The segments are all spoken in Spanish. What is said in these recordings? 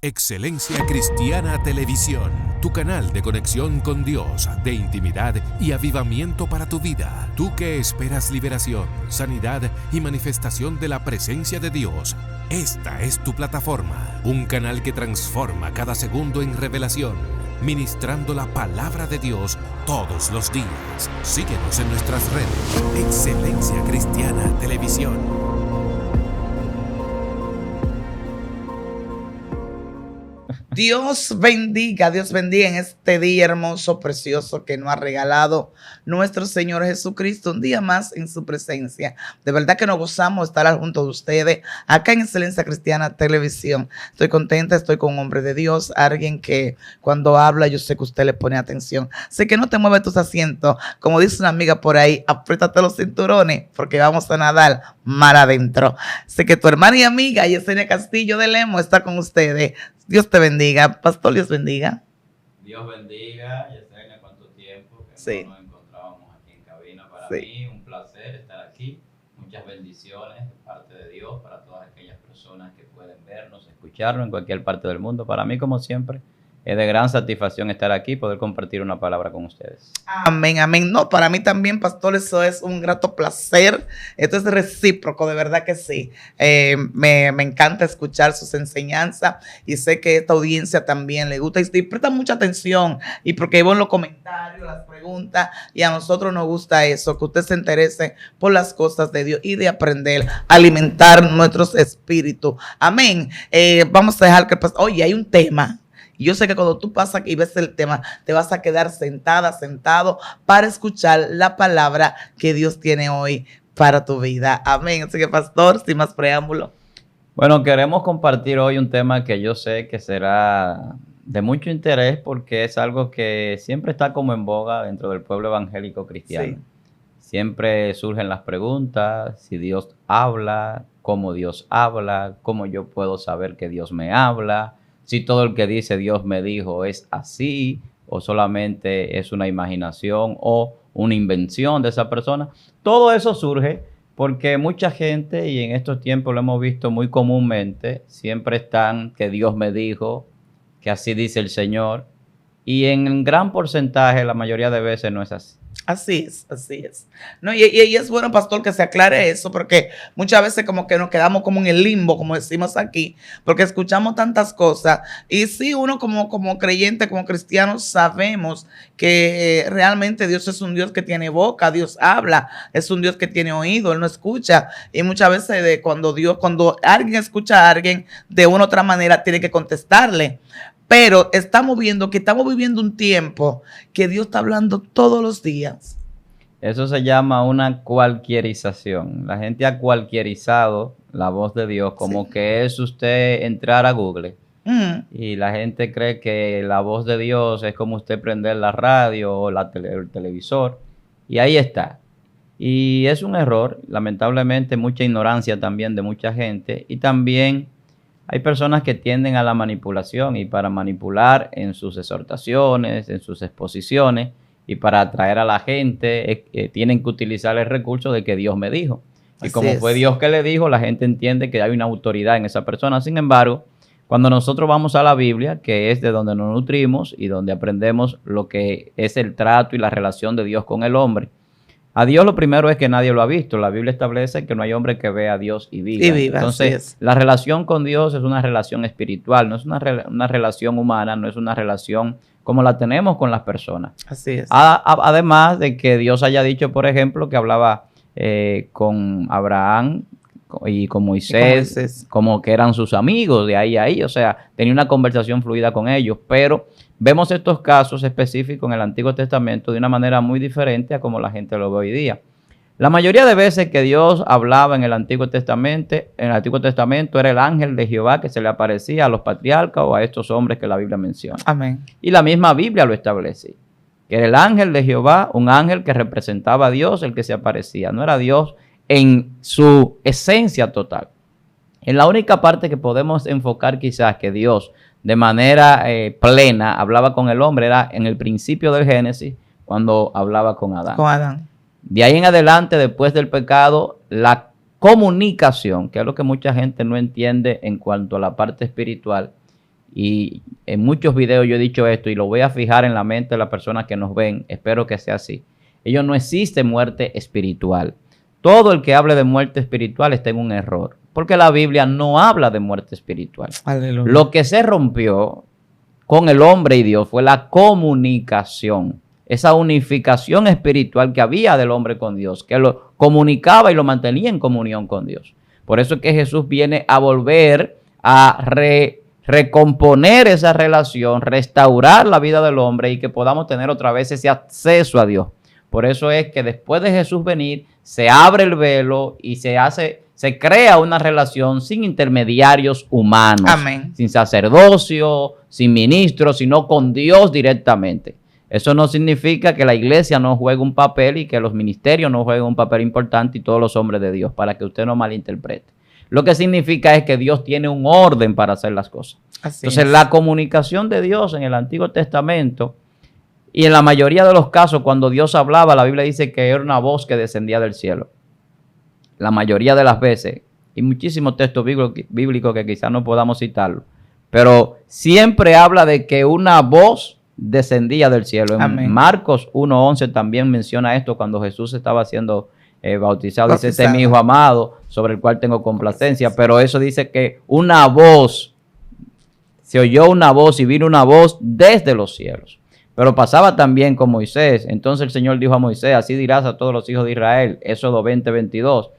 Excelencia Cristiana Televisión, tu canal de conexión con Dios, de intimidad y avivamiento para tu vida. Tú que esperas liberación, sanidad y manifestación de la presencia de Dios, esta es tu plataforma. Un canal que transforma cada segundo en revelación, ministrando la palabra de Dios todos los días. Síguenos en nuestras redes. Excelencia Cristiana Televisión. Dios bendiga en este día hermoso, precioso que nos ha regalado nuestro Señor Jesucristo, un día más en su presencia. De verdad que nos gozamos de estar junto de ustedes acá en Excelencia Cristiana Televisión. Estoy contenta, estoy con un hombre de Dios, alguien que cuando habla yo sé que usted le pone atención. Así que no te mueves tus asientos, como dice una amiga por ahí, apriétate los cinturones porque vamos a nadar mar adentro. Sé que tu hermana y amiga Yesenia Castillo de Lemos está con ustedes. Dios te bendiga, pastor, Dios bendiga. Dios bendiga, Yesenia, cuánto tiempo que sí. no nos encontrábamos aquí en cabina. Para sí. mí, un placer estar aquí. Muchas bendiciones de parte de Dios para todas aquellas personas que pueden vernos, escucharnos en cualquier parte del mundo. Para mí, como siempre, es de gran satisfacción estar aquí y poder compartir una palabra con ustedes. Amén, amén. No, para mí también, pastor, eso es un grato placer. Esto es recíproco, de verdad que sí. Me encanta escuchar sus enseñanzas y sé que esta audiencia también le gusta y presta mucha atención y porque veo en los comentarios, las preguntas y a nosotros nos gusta eso, que usted se interese por las cosas de Dios y de aprender a alimentar nuestros espíritus. Amén. Vamos a dejar que oye, hay un tema. Y yo sé que cuando tú pasas y ves el tema, te vas a quedar sentado para escuchar la palabra que Dios tiene hoy para tu vida. Amén. Así que, pastor, sin más preámbulo. Bueno, queremos compartir hoy un tema que yo sé que será de mucho interés porque es algo que siempre está como en boga dentro del pueblo evangélico cristiano. Sí. Siempre surgen las preguntas, si Dios habla, cómo yo puedo saber que Dios me habla, si todo el que dice Dios me dijo es así o solamente es una imaginación o una invención de esa persona. Todo eso surge porque mucha gente, y en estos tiempos lo hemos visto muy comúnmente, siempre están que Dios me dijo, que así dice el Señor, y en gran porcentaje, la mayoría de veces no es así. Así es. No, y es bueno, pastor, que se aclare eso, porque muchas veces como que nos quedamos como en el limbo, como decimos aquí, porque escuchamos tantas cosas. Y sí, uno como creyente, como cristiano, sabemos que realmente Dios es un Dios que tiene boca, Dios habla, es un Dios que tiene oído, Él no escucha. Y muchas veces cuando alguien escucha a alguien de una u otra manera, tiene que contestarle. Pero estamos viendo un tiempo que Dios está hablando todos los días. Eso se llama una cualquierización. La gente ha cualquierizado la voz de Dios como que es usted entrar a Google. Y la gente cree que la voz de Dios es como usted prender la radio o el televisor. Y ahí está. Y es un error, lamentablemente, mucha ignorancia también de mucha gente. Y también hay personas que tienden a la manipulación y para manipular en sus exhortaciones, en sus exposiciones y para atraer a la gente tienen que utilizar el recurso de que Dios me dijo. Y como fue Dios que le dijo, la gente entiende que hay una autoridad en esa persona. Sin embargo, cuando nosotros vamos a la Biblia, que es de donde nos nutrimos y donde aprendemos lo que es el trato y la relación de Dios con el hombre, a Dios lo primero es que nadie lo ha visto. La Biblia establece que no hay hombre que vea a Dios y viva. Entonces, la relación con Dios es una relación espiritual, no es una relación humana, no es una relación como la tenemos con las personas. Así es. Además de que Dios haya dicho, por ejemplo, que hablaba con Abraham y con Moisés, como que eran sus amigos de ahí a ahí. O sea, tenía una conversación fluida con ellos, pero vemos estos casos específicos en el Antiguo Testamento de una manera muy diferente a como la gente lo ve hoy día. La mayoría de veces que Dios hablaba en el Antiguo Testamento era el ángel de Jehová que se le aparecía a los patriarcas o a estos hombres que la Biblia menciona. Amén. Y la misma Biblia lo establece, que era el ángel de Jehová, un ángel que representaba a Dios, el que se aparecía. No era Dios en su esencia total. En la única parte que podemos enfocar quizás que Dios de manera plena hablaba con el hombre era en el principio del Génesis, cuando hablaba con Adán. De ahí en adelante, después del pecado, la comunicación, que es lo que mucha gente no entiende en cuanto a la parte espiritual, y en muchos videos yo he dicho esto y lo voy a fijar en la mente de las personas que nos ven, espero que sea así. No existe muerte espiritual. Todo el que hable de muerte espiritual está en un error, porque la Biblia no habla de muerte espiritual. Aleluya. Lo que se rompió con el hombre y Dios fue la comunicación, esa unificación espiritual que había del hombre con Dios, que lo comunicaba y lo mantenía en comunión con Dios. Por eso es que Jesús viene a volver a recomponer esa relación, restaurar la vida del hombre y que podamos tener otra vez ese acceso a Dios. Por eso es que después de Jesús venir, se abre el velo y se crea una relación sin intermediarios humanos. Amén. Sin sacerdocio, sin ministros, sino con Dios directamente. Eso no significa que la iglesia no juegue un papel y que los ministerios no jueguen un papel importante y todos los hombres de Dios, para que usted no malinterprete. Lo que significa es que Dios tiene un orden para hacer las cosas. Entonces, la comunicación de Dios en el Antiguo Testamento y en la mayoría de los casos cuando Dios hablaba, la Biblia dice que era una voz que descendía del cielo. La mayoría de las veces, y muchísimos textos bíblicos que quizás no podamos citarlo, pero siempre habla de que una voz descendía del cielo. En Marcos 1:11 también menciona esto cuando Jesús estaba siendo bautizado. Dice, este es mi hijo amado, sobre el cual tengo complacencia. Pero eso dice que una voz, se oyó una voz y vino una voz desde los cielos. Pero pasaba también con Moisés. Entonces el Señor dijo a Moisés, así dirás a todos los hijos de Israel. Éxodo 20:22.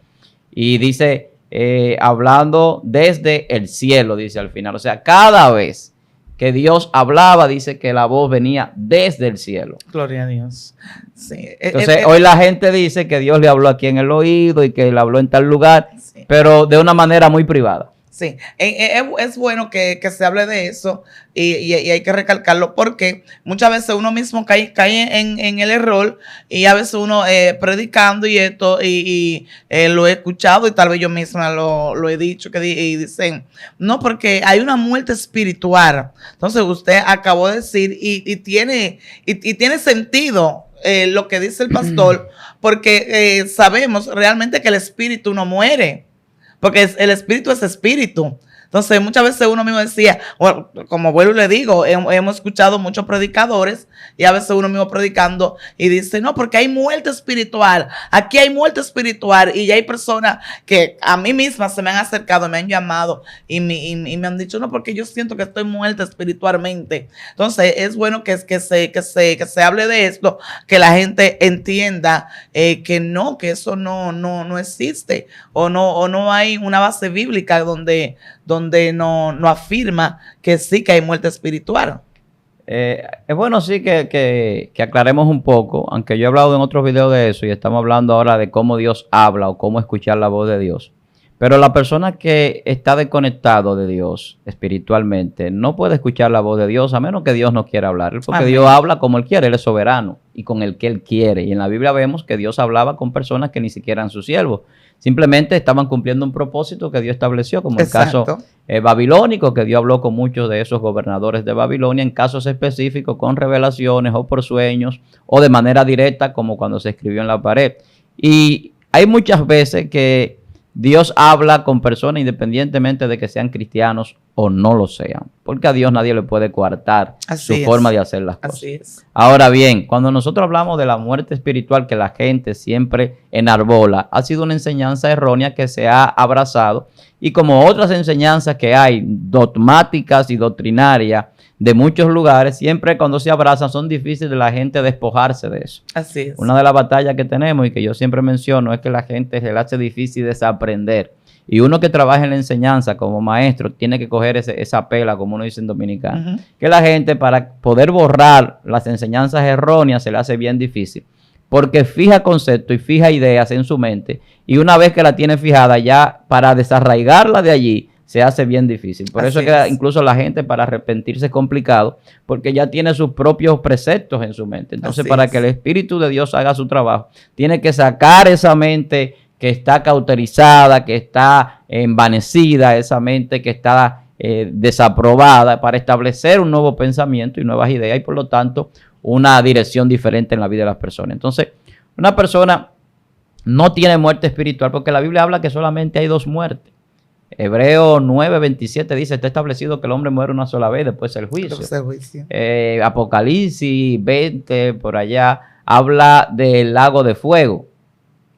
Y dice, hablando desde el cielo, dice al final. O sea, cada vez que Dios hablaba, dice que la voz venía desde el cielo. Gloria a Dios. Sí. Entonces, hoy la gente dice que Dios le habló aquí en el oído y que le habló en tal lugar, sí, pero de una manera muy privada. Sí, es bueno que se hable de eso y hay que recalcarlo porque muchas veces uno mismo cae en el error y a veces uno predicando y esto y lo he escuchado y tal vez yo misma lo he dicho y dicen, no, porque hay una muerte espiritual. Entonces usted acabó de decir y tiene sentido lo que dice el pastor porque sabemos realmente que el espíritu no muere. Porque el espíritu es espíritu. Entonces, muchas veces uno mismo decía, bueno, como vuelvo y le digo, hemos escuchado muchos predicadores y a veces uno mismo predicando y dice, no, porque hay muerte espiritual. Aquí hay muerte espiritual y ya hay personas que a mí misma se me han acercado, me han llamado y me han dicho, no, porque yo siento que estoy muerta espiritualmente. Entonces, es bueno que se hable de esto, que la gente entienda que eso no existe o no hay una base bíblica donde no afirma que sí que hay muerte espiritual. Es bueno sí que aclaremos un poco, aunque yo he hablado en otros videos de eso y estamos hablando ahora de cómo Dios habla o cómo escuchar la voz de Dios. Pero la persona que está desconectado de Dios espiritualmente no puede escuchar la voz de Dios a menos que Dios no quiera hablar. Porque Amén. Dios habla como Él quiere, Él es soberano y con el que Él quiere. Y en la Biblia vemos que Dios hablaba con personas que ni siquiera eran sus siervos. Simplemente estaban cumpliendo un propósito que Dios estableció, como Exacto. el caso babilónico, que Dios habló con muchos de esos gobernadores de Babilonia en casos específicos, con revelaciones o por sueños o de manera directa, como cuando se escribió en la pared. Y hay muchas veces que Dios habla con personas independientemente de que sean cristianos o no lo sean, porque a Dios nadie le puede coartar su forma de hacer las cosas. Así es. Ahora bien, cuando nosotros hablamos de la muerte espiritual que la gente siempre enarbola, ha sido una enseñanza errónea que se ha abrazado y como otras enseñanzas que hay dogmáticas y doctrinarias de muchos lugares, siempre cuando se abrazan son difíciles de la gente despojarse de eso. Así es. Una de las batallas que tenemos y que yo siempre menciono es que la gente se le hace difícil desaprender. Y uno que trabaja en la enseñanza como maestro tiene que coger esa pela, como uno dice en dominicano. Que la gente, para poder borrar las enseñanzas erróneas, se le hace bien difícil. Porque fija conceptos y fija ideas en su mente. Y una vez que la tiene fijada, ya para desarraigarla de allí, se hace bien difícil. Por eso es que incluso la gente para arrepentirse es complicado, porque ya tiene sus propios preceptos en su mente. Entonces, para que el Espíritu de Dios haga su trabajo, tiene que sacar esa mente que está cauterizada, que está envanecida, esa mente que está desaprobada, para establecer un nuevo pensamiento y nuevas ideas y por lo tanto una dirección diferente en la vida de las personas. Entonces, una persona no tiene muerte espiritual porque la Biblia habla que solamente hay dos muertes. Hebreo 9:27 dice, está establecido que el hombre muere una sola vez, después el juicio. Apocalipsis 20, por allá, habla del lago de fuego.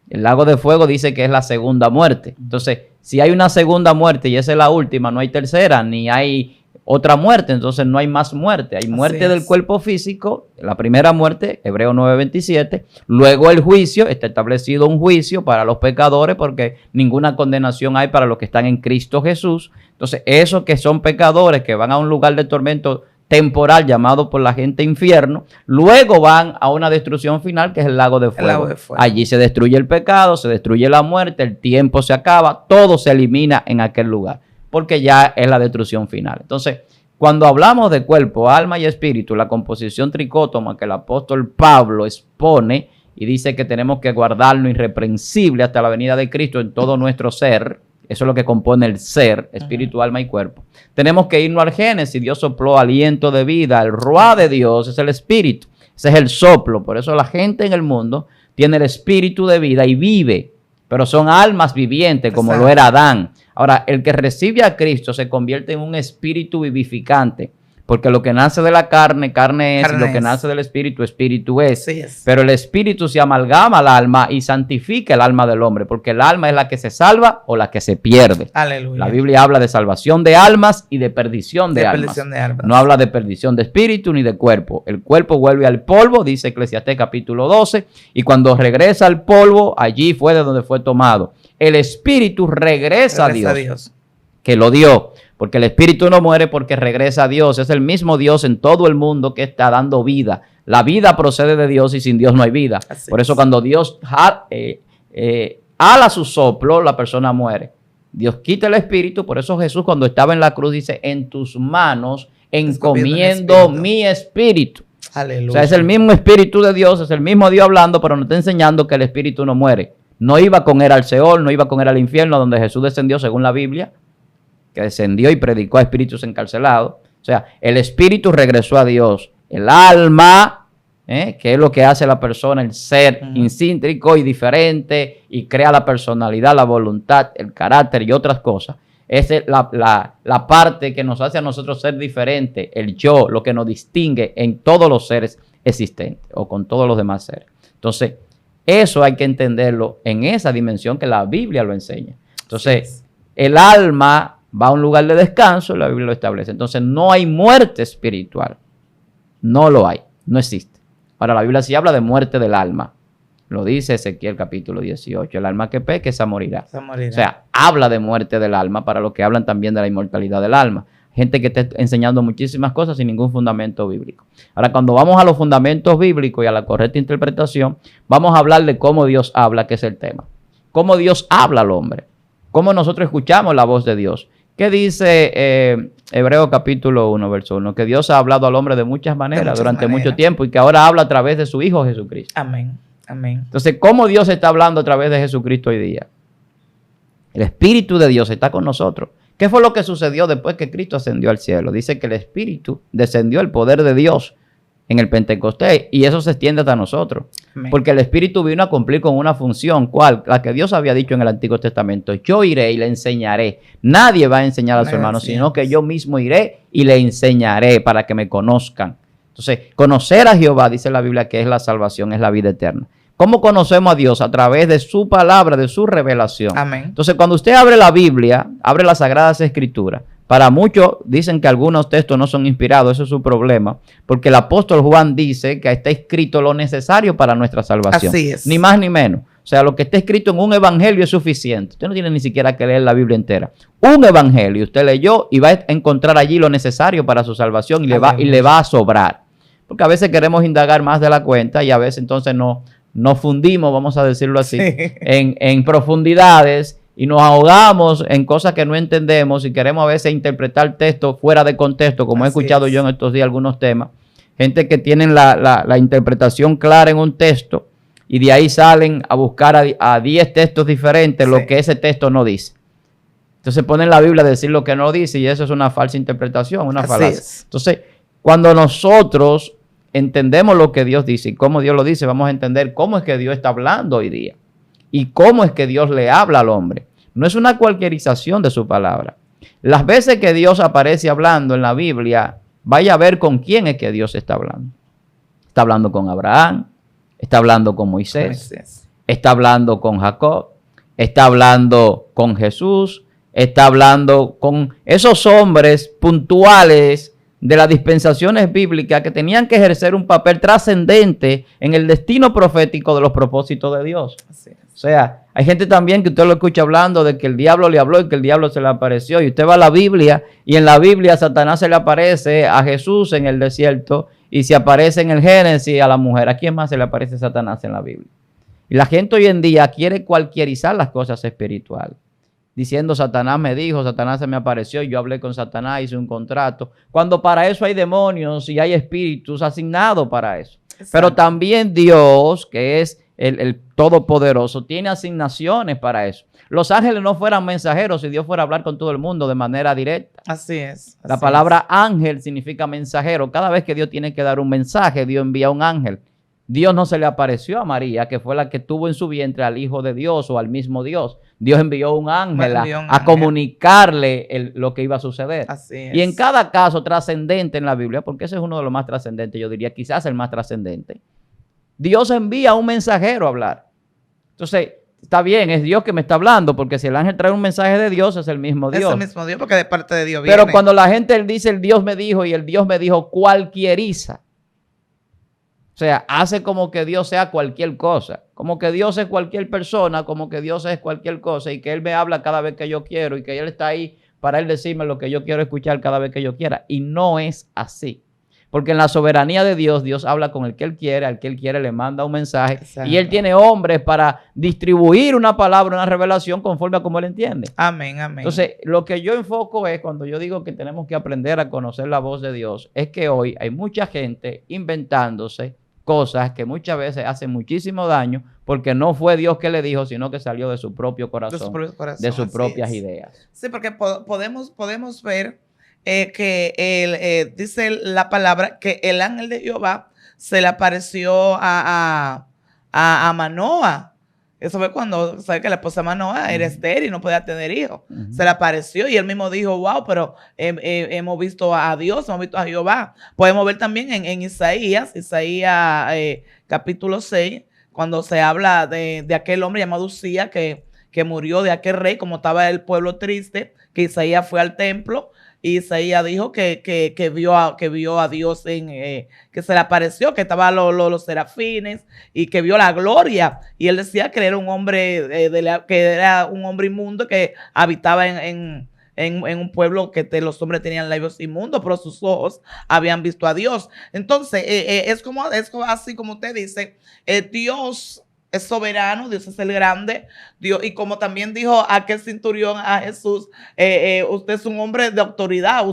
El lago de fuego dice que es la segunda muerte. Entonces, si hay una segunda muerte y esa es la última, no hay tercera, ni hay otra muerte, entonces no hay más muerte. Hay muerte del cuerpo físico, la primera muerte, Hebreo 9:27. Luego el juicio, está establecido un juicio para los pecadores porque ninguna condenación hay para los que están en Cristo Jesús. Entonces, esos que son pecadores, que van a un lugar de tormento temporal llamado por la gente infierno, luego van a una destrucción final que es el lago de fuego. Allí se destruye el pecado, se destruye la muerte, el tiempo se acaba, todo se elimina en aquel lugar, porque ya es la destrucción final. Entonces, cuando hablamos de cuerpo, alma y espíritu, la composición tricótoma que el apóstol Pablo expone y dice que tenemos que guardarlo irreprensible hasta la venida de Cristo en todo nuestro ser, eso es lo que compone el ser, espíritu, alma y cuerpo. Tenemos que irnos al Génesis. Dios sopló aliento de vida. El ruá de Dios es el espíritu. Ese es el soplo. Por eso la gente en el mundo tiene el espíritu de vida y vive. Pero son almas vivientes como lo era Adán. Ahora, el que recibe a Cristo se convierte en un espíritu vivificante. Porque lo que nace de la carne, carne es, y lo que nace del espíritu, espíritu es. Sí es. Pero el espíritu se amalgama al alma y santifica el alma del hombre, porque el alma es la que se salva o la que se pierde. Aleluya. La Biblia habla de salvación de almas y de perdición de almas. No habla de perdición de espíritu ni de cuerpo. El cuerpo vuelve al polvo, dice Eclesiastés capítulo 12, y cuando regresa al polvo, allí fue de donde fue tomado. El espíritu regresa a Dios, que lo dio. Porque el espíritu no muere porque regresa a Dios. Es el mismo Dios en todo el mundo que está dando vida. La vida procede de Dios y sin Dios no hay vida. Por eso cuando Dios ala su soplo, la persona muere. Dios quita el espíritu. Por eso Jesús cuando estaba en la cruz dice, en tus manos encomiendo mi espíritu. Aleluya. O sea, es el mismo espíritu de Dios, es el mismo Dios hablando, pero nos está enseñando que el espíritu no muere. No iba con él al Seol, no iba con él al infierno, donde Jesús descendió según la Biblia, que descendió y predicó a espíritus encarcelados. O sea, el espíritu regresó a Dios. El alma, que es lo que hace la persona, el ser incíntrico y diferente, y crea la personalidad, la voluntad, el carácter y otras cosas. Esa es la parte que nos hace a nosotros ser diferentes, el yo, lo que nos distingue en todos los seres existentes o con todos los demás seres. Entonces, eso hay que entenderlo en esa dimensión que la Biblia lo enseña. Entonces, el alma va a un lugar de descanso, la Biblia lo establece. Entonces, no hay muerte espiritual. No lo hay. No existe. Ahora, la Biblia sí habla de muerte del alma. Lo dice Ezequiel capítulo 18. El alma que peque, esa morirá. O sea, habla de muerte del alma para los que hablan también de la inmortalidad del alma. Gente que está enseñando muchísimas cosas sin ningún fundamento bíblico. Ahora, cuando vamos a los fundamentos bíblicos y a la correcta interpretación, vamos a hablar de cómo Dios habla, que es el tema. Cómo Dios habla al hombre. Cómo nosotros escuchamos la voz de Dios. ¿Qué dice Hebreo capítulo 1, verso 1? Que Dios ha hablado al hombre de muchas maneras durante mucho tiempo y que ahora habla a través de su Hijo Jesucristo. Amén. Amén. Entonces, ¿cómo Dios está hablando a través de Jesucristo hoy día? El Espíritu de Dios está con nosotros. ¿Qué fue lo que sucedió después que Cristo ascendió al cielo? Dice que el Espíritu descendió, el poder de Dios en el Pentecostés, y eso se extiende hasta nosotros. Amén. Porque el Espíritu vino a cumplir con una función, ¿cuál? La que Dios había dicho en el Antiguo Testamento. Yo iré y le enseñaré. Nadie va a enseñar a su hermano, sino que yo mismo iré y le enseñaré para que me conozcan. Entonces, conocer a Jehová, dice la Biblia, que es la salvación, es la vida eterna. ¿Cómo conocemos a Dios? A través de su palabra, de su revelación. Amén. Entonces, cuando usted abre la Biblia, abre las Sagradas Escrituras, para muchos dicen que algunos textos no son inspirados, eso es su problema, porque el apóstol Juan dice que está escrito lo necesario para nuestra salvación. Así es. Ni más ni menos. O sea, lo que está escrito en un evangelio es suficiente. Usted no tiene ni siquiera que leer la Biblia entera. Un evangelio, usted leyó y va a encontrar allí lo necesario para su salvación y le va a sobrar. Porque a veces queremos indagar más de la cuenta y a veces entonces nos fundimos, vamos a decirlo así, en profundidades, y nos ahogamos en cosas que no entendemos y queremos a veces interpretar textos fuera de contexto, como he escuchado yo en estos días algunos temas. Gente que tienen la interpretación clara en un texto y de ahí salen a buscar a 10 textos diferentes lo que ese texto no dice. Entonces ponen la Biblia a decir lo que no dice y eso es una falsa interpretación, una falacia. Entonces, cuando nosotros entendemos lo que Dios dice y cómo Dios lo dice, vamos a entender cómo es que Dios está hablando hoy día y cómo es que Dios le habla al hombre. No es una cualquierización de su palabra. Las veces que Dios aparece hablando en la Biblia, vaya a ver con quién es que Dios está hablando. Está hablando con Abraham, está hablando con Moisés, está hablando con Jacob, está hablando con Jesús, está hablando con esos hombres puntuales de las dispensaciones bíblicas que tenían que ejercer un papel trascendente en el destino profético de los propósitos de Dios. Así es. O sea, hay gente también que usted lo escucha hablando de que el diablo le habló y que el diablo se le apareció. Y usted va a la Biblia y en la Biblia Satanás se le aparece a Jesús en el desierto y se aparece en el Génesis a la mujer. ¿A quién más se le aparece Satanás en la Biblia? Y la gente hoy en día quiere cualquierizar las cosas espirituales. Diciendo Satanás me dijo, Satanás se me apareció, yo hablé con Satanás, hice un contrato. Cuando para eso hay demonios y hay espíritus asignados para eso. Exacto. Pero también Dios, que es el Todopoderoso, tiene asignaciones para eso. Los ángeles no fueran mensajeros si Dios fuera a hablar con todo el mundo de manera directa. Así es. La palabra ángel significa mensajero. Cada vez que Dios tiene que dar un mensaje, Dios envía un ángel. Dios no se le apareció a María, que fue la que tuvo en su vientre al Hijo de Dios o al mismo Dios. Dios envió un ángel a comunicarle lo que iba a suceder. Así es. Y en cada caso trascendente en la Biblia, porque ese es uno de los más trascendentes, yo diría quizás el más trascendente, Dios envía a un mensajero a hablar. Entonces, está bien, es Dios que me está hablando, porque si el ángel trae un mensaje de Dios, es el mismo Dios. Es el mismo Dios, porque de parte de Dios viene. Pero cuando la gente dice el Dios me dijo y el Dios me dijo, cualquieriza. O sea, hace como que Dios sea cualquier cosa, como que Dios es cualquier persona, como que Dios es cualquier cosa y que Él me habla cada vez que yo quiero y que Él está ahí para Él decirme lo que yo quiero escuchar cada vez que yo quiera. Y no es así. Porque en la soberanía de Dios, Dios habla con el que Él quiere, al que Él quiere le manda un mensaje. Exacto. Y Él tiene hombres para distribuir una palabra, una revelación conforme a como Él entiende. Amén, amén. Entonces, lo que yo enfoco es, cuando yo digo que tenemos que aprender a conocer la voz de Dios, es que hoy hay mucha gente inventándose cosas que muchas veces hacen muchísimo daño porque no fue Dios que le dijo, sino que salió de su propio corazón, de sus propias ideas. Sí, porque podemos ver que dice la palabra que el ángel de Jehová se le apareció a Manoah. Eso fue cuando, sabe que la esposa de Manoah era estéril y no podía tener hijos. Se le apareció y él mismo dijo, wow, pero hemos visto a Dios, hemos visto a Jehová. Podemos ver también en Isaías capítulo 6, cuando se habla de aquel hombre llamado Uzías que murió, de aquel rey, como estaba el pueblo triste, que Isaías fue al templo. Y Isaías dijo que vio a Dios que se le apareció, que estaban los serafines y que vio la gloria. Y él decía que era un hombre, que era un hombre inmundo que habitaba en un pueblo que los hombres tenían labios inmundos, pero sus ojos habían visto a Dios. Entonces, es así como usted dice, Dios es soberano, Dios es el grande, Dios, y como también dijo aquel centurión a Jesús, usted es un hombre de autoridad,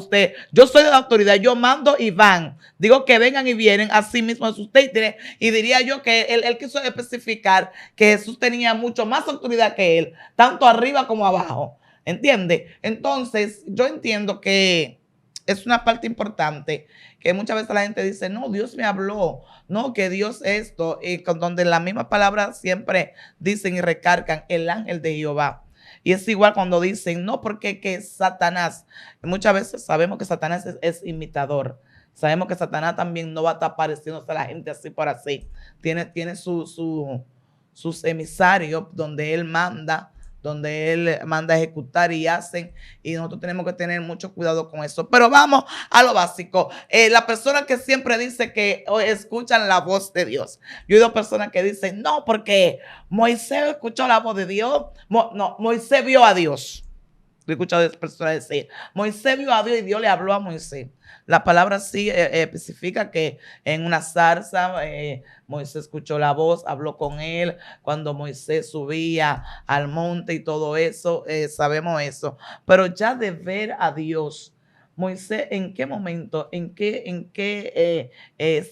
yo soy de autoridad, yo mando y van, digo que vengan y vienen, así mismo es usted, y diría yo que él quiso especificar que Jesús tenía mucho más autoridad que él, tanto arriba como abajo, ¿entiende? Entonces, yo entiendo que es una parte importante que muchas veces la gente dice, no, Dios me habló, no, que Dios esto, y donde la misma palabra siempre dicen y recargan el ángel de Jehová. Y es igual cuando dicen, no, porque que Satanás, muchas veces sabemos que Satanás es imitador. Sabemos que Satanás también no va a estar pareciéndose a la gente así por así. Tiene sus emisarios donde él manda a ejecutar y hacen, y nosotros tenemos que tener mucho cuidado con eso. Pero vamos a lo básico. La persona que siempre dice que escuchan la voz de Dios. Yo he oído personas que dicen, no, porque Moisés escuchó la voz de Dios. No, Moisés vio a Dios. He escuchado a personas decir, Moisés vio a Dios y Dios le habló a Moisés. La palabra sí especifica que en una zarza Moisés escuchó la voz, habló con él. Cuando Moisés subía al monte y todo eso, sabemos eso. Pero ya de ver a Dios, Moisés, ¿en qué momento, en qué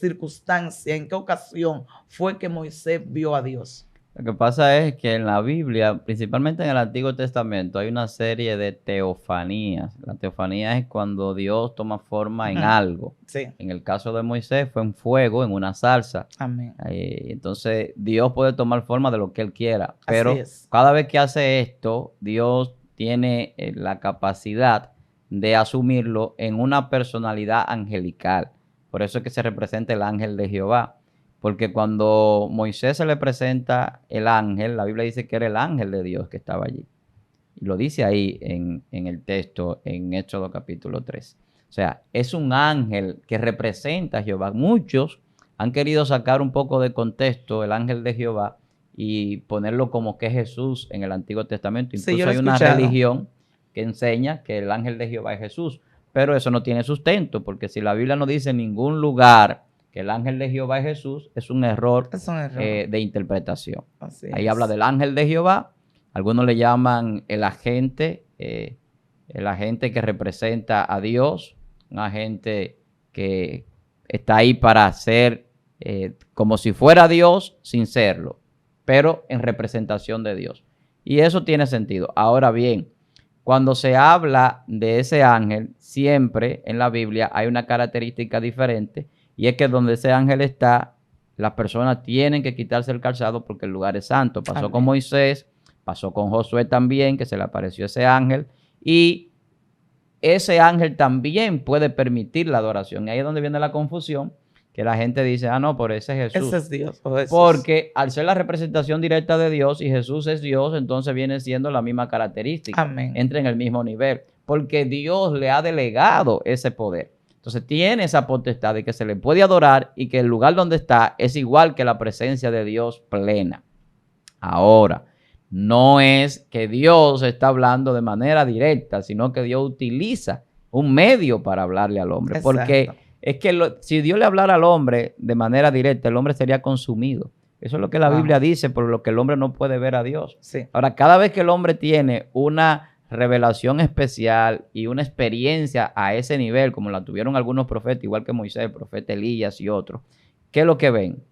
circunstancia, en qué ocasión fue que Moisés vio a Dios? Lo que pasa es que en la Biblia, principalmente en el Antiguo Testamento, hay una serie de teofanías. La teofanía es cuando Dios toma forma en Ujú. algo. Sí. En el caso de Moisés fue en fuego, en una salsa. Amén. Entonces Dios puede tomar forma de lo que Él quiera. Así Pero es. cada vez que hace esto, Dios tiene la capacidad de asumirlo en una personalidad angelical. Por eso es que se representa el ángel de Jehová. Porque cuando Moisés se le presenta el ángel, la Biblia dice que era el ángel de Dios que estaba allí. Y lo dice ahí en el texto, en Éxodo capítulo 3. O sea, es un ángel que representa a Jehová. Muchos han querido sacar un poco de contexto el ángel de Jehová y ponerlo como que es Jesús en el Antiguo Testamento. Sí, Incluso yo lo he hay una escuchado. religión que enseña que el ángel de Jehová es Jesús. Pero eso no tiene sustento, porque si la Biblia no dice en ningún lugar que el ángel de Jehová es Jesús, es un error, Es un error. de interpretación. Así Ahí es. habla del ángel de Jehová, algunos le llaman el agente que representa a Dios, un agente que está ahí para ser como si fuera Dios sin serlo, pero en representación de Dios. Y eso tiene sentido. Ahora bien, cuando se habla de ese ángel, siempre en la Biblia hay una característica diferente, y es que donde ese ángel está, las personas tienen que quitarse el calzado porque el lugar es santo. Pasó con Amén. Moisés, pasó con Josué también, que se le apareció ese ángel, y ese ángel también puede permitir la adoración. Y ahí es donde viene la confusión, que la gente dice, ah, no, pero ese es Jesús. Ese es Dios. o Jesús. Porque al ser la representación directa de Dios y Jesús es Dios, entonces viene siendo la misma característica. Amén. Entra en el mismo nivel. Porque Dios le ha delegado ese poder. Entonces tiene esa potestad de que se le puede adorar y que el lugar donde está es igual que la presencia de Dios plena. Ahora, no es que Dios está hablando de manera directa, sino que Dios utiliza un medio para hablarle al hombre. Exacto. Porque es que si Dios le hablara al hombre de manera directa, el hombre sería consumido. Eso es lo que la Wow. Biblia dice, por lo que el hombre no puede ver a Dios. Sí. Ahora, cada vez que el hombre tiene una revelación especial y una experiencia a ese nivel, como la tuvieron algunos profetas, igual que Moisés, el profeta Elías y otros, ¿qué es lo que ven?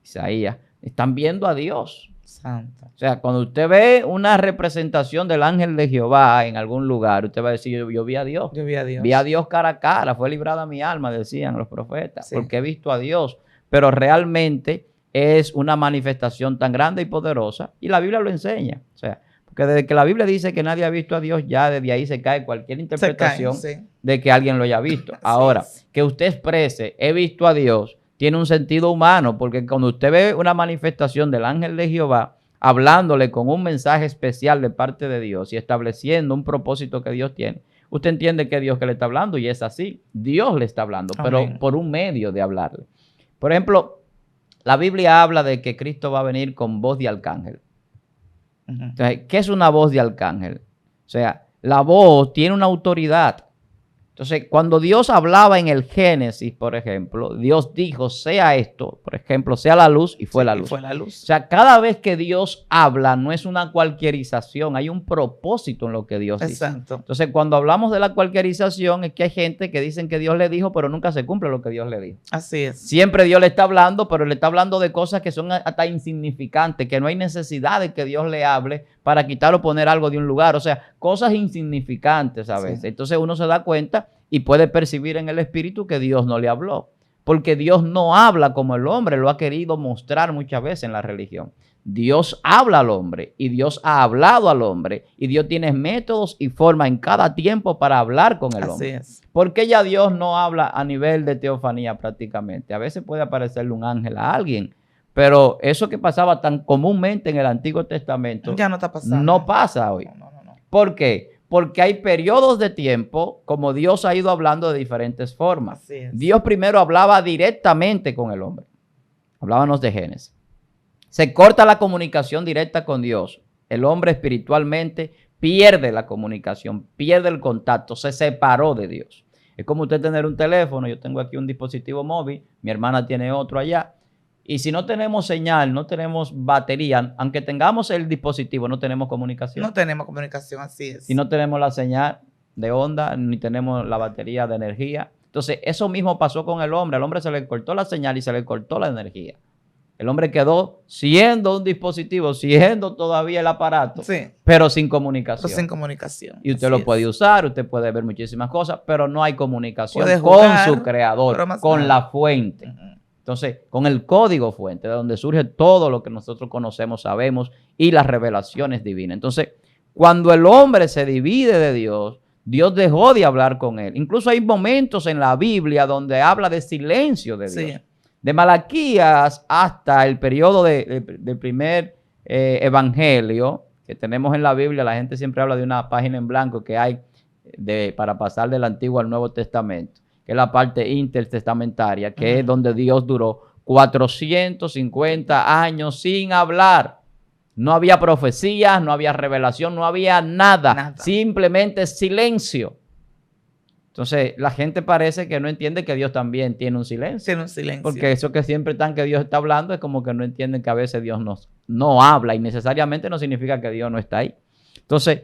Isaías, están viendo a Dios. Santo. O sea, cuando usted ve una representación del ángel de Jehová en algún lugar, usted va a decir, yo vi a Dios. Yo vi a Dios. Vi a Dios cara a cara, fue librada mi alma, decían los profetas, Sí. porque he visto a Dios. Pero realmente es una manifestación tan grande y poderosa, y la Biblia lo enseña. O sea, porque desde que la Biblia dice que nadie ha visto a Dios, ya desde ahí se cae cualquier interpretación sí. de que alguien lo haya visto. Así Ahora, es. que usted exprese, he visto a Dios, tiene un sentido humano, porque cuando usted ve una manifestación del ángel de Jehová, hablándole con un mensaje especial de parte de Dios y estableciendo un propósito que Dios tiene, usted entiende que es Dios que le está hablando, y es así. Dios le está hablando, pero Amén. por un medio de hablarle. Por ejemplo, la Biblia habla de que Cristo va a venir con voz de arcángel. Ujú. Entonces, ¿qué es una voz de arcángel? O sea, la voz tiene una autoridad. Entonces, cuando Dios hablaba en el Génesis, por ejemplo, Dios dijo, sea esto, por ejemplo, sea la luz, y fue la Y luz. fue la luz. O sea, cada vez que Dios habla, no es una cualquierización, hay un propósito en lo que Dios dice. Exacto. Entonces, cuando hablamos de la cualquierización, es que hay gente que dicen que Dios le dijo, pero nunca se cumple lo que Dios le dijo. Así es. Siempre Dios le está hablando, pero le está hablando de cosas que son hasta insignificantes, que no hay necesidad de que Dios le hable para quitar o poner algo de un lugar. O sea, cosas insignificantes a veces. Sí. Entonces uno se da cuenta y puede percibir en el espíritu que Dios no le habló. Porque Dios no habla como el hombre lo ha querido mostrar muchas veces en la religión. Dios habla al hombre y Dios ha hablado al hombre, y Dios tiene métodos y formas en cada tiempo para hablar con el Así hombre. es. Porque ya Dios no habla a nivel de teofanía prácticamente. A veces puede aparecerle un ángel a alguien, pero eso que pasaba tan comúnmente en el Antiguo Testamento Ya no está pasando. no pasa hoy. No. ¿Por qué? Porque hay periodos de tiempo, como Dios ha ido hablando de diferentes formas. Así es. Dios primero hablaba directamente con el hombre. Hablábamos de Génesis. Se corta la comunicación directa con Dios. El hombre espiritualmente pierde la comunicación, pierde el contacto, se separó de Dios. Es como usted tener un teléfono. Yo tengo aquí un dispositivo móvil, mi hermana tiene otro allá. Y si no tenemos señal, no tenemos batería, aunque tengamos el dispositivo, no tenemos comunicación. No tenemos comunicación, así es. Si no tenemos la señal de onda, ni tenemos la batería de energía. Entonces, eso mismo pasó con el hombre. Al hombre se le cortó la señal y se le cortó la energía. El hombre quedó siendo un dispositivo, siendo todavía el aparato, Sí. pero sin comunicación. Pero sin comunicación. Y usted Así lo es. puede usar, usted puede ver muchísimas cosas, pero no hay comunicación Puede con jugar, su pero creador, más con nada. la fuente. Ujú. Entonces, con el código fuente, de donde surge todo lo que nosotros conocemos, sabemos, y las revelaciones divinas. Entonces, cuando el hombre se divide de Dios, Dios dejó de hablar con él. Incluso hay momentos en la Biblia donde habla de silencio de Dios. Sí. De Malaquías hasta el periodo del primer evangelio que tenemos en la Biblia, la gente siempre habla de una página en blanco que hay para pasar del Antiguo al Nuevo Testamento, que es la parte intertestamentaria, que es donde Dios duró 450 años sin hablar. No había profecías, no había revelación, no había nada. Simplemente silencio. Entonces, la gente parece que no entiende que Dios también tiene un silencio. Tiene un silencio. Porque eso que siempre están que Dios está hablando es como que no entienden que a veces Dios no habla y necesariamente no significa que Dios no está ahí. Entonces,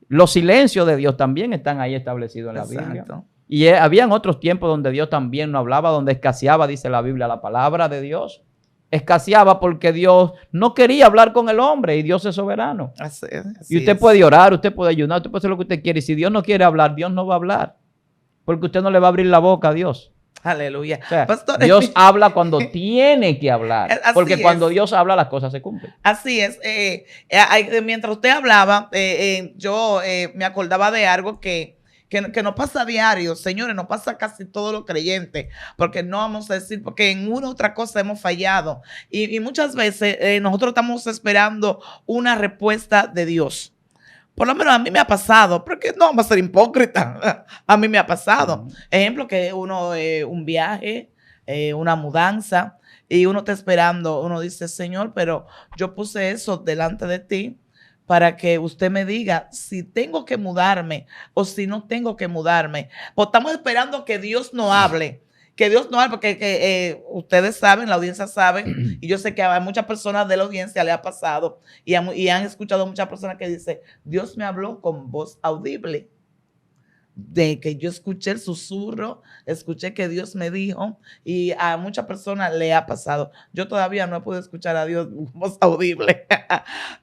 los silencios de Dios también están ahí establecidos en la Biblia. Y habían otros tiempos donde Dios también no hablaba, donde escaseaba, dice la Biblia, la palabra de Dios. Escaseaba porque Dios no quería hablar con el hombre y Dios es soberano. Así y usted puede orar, usted puede ayunar, usted puede hacer lo que usted quiere. Y si Dios no quiere hablar, Dios no va a hablar. Porque usted no le va a abrir la boca a Dios. Aleluya. O sea, Pastor, Dios habla cuando tiene que hablar. Porque cuando Dios habla, las cosas se cumplen. Así es. Mientras usted hablaba, yo me acordaba de algo que no pasa a diario, señores, no pasa casi todos los creyentes, porque no vamos a decir, porque en una u otra cosa hemos fallado. Y muchas veces nosotros estamos esperando una respuesta de Dios. Por lo menos a mí me ha pasado, porque no vamos a ser hipócritas. A mí me ha pasado. Ejemplo, que un viaje, una mudanza, y uno está esperando, uno dice, Señor, pero yo puse eso delante de ti para que usted me diga si tengo que mudarme o si no tengo que mudarme. Pues estamos esperando que Dios nos hable. Que Dios no hable, porque ustedes saben, la audiencia sabe, y yo sé que a muchas personas de la audiencia le ha pasado, y han escuchado muchas personas que dicen, Dios me habló con voz audible. De que yo escuché el susurro, escuché que Dios me dijo, y a muchas personas le ha pasado. Yo todavía no he podido escuchar a Dios con voz audible,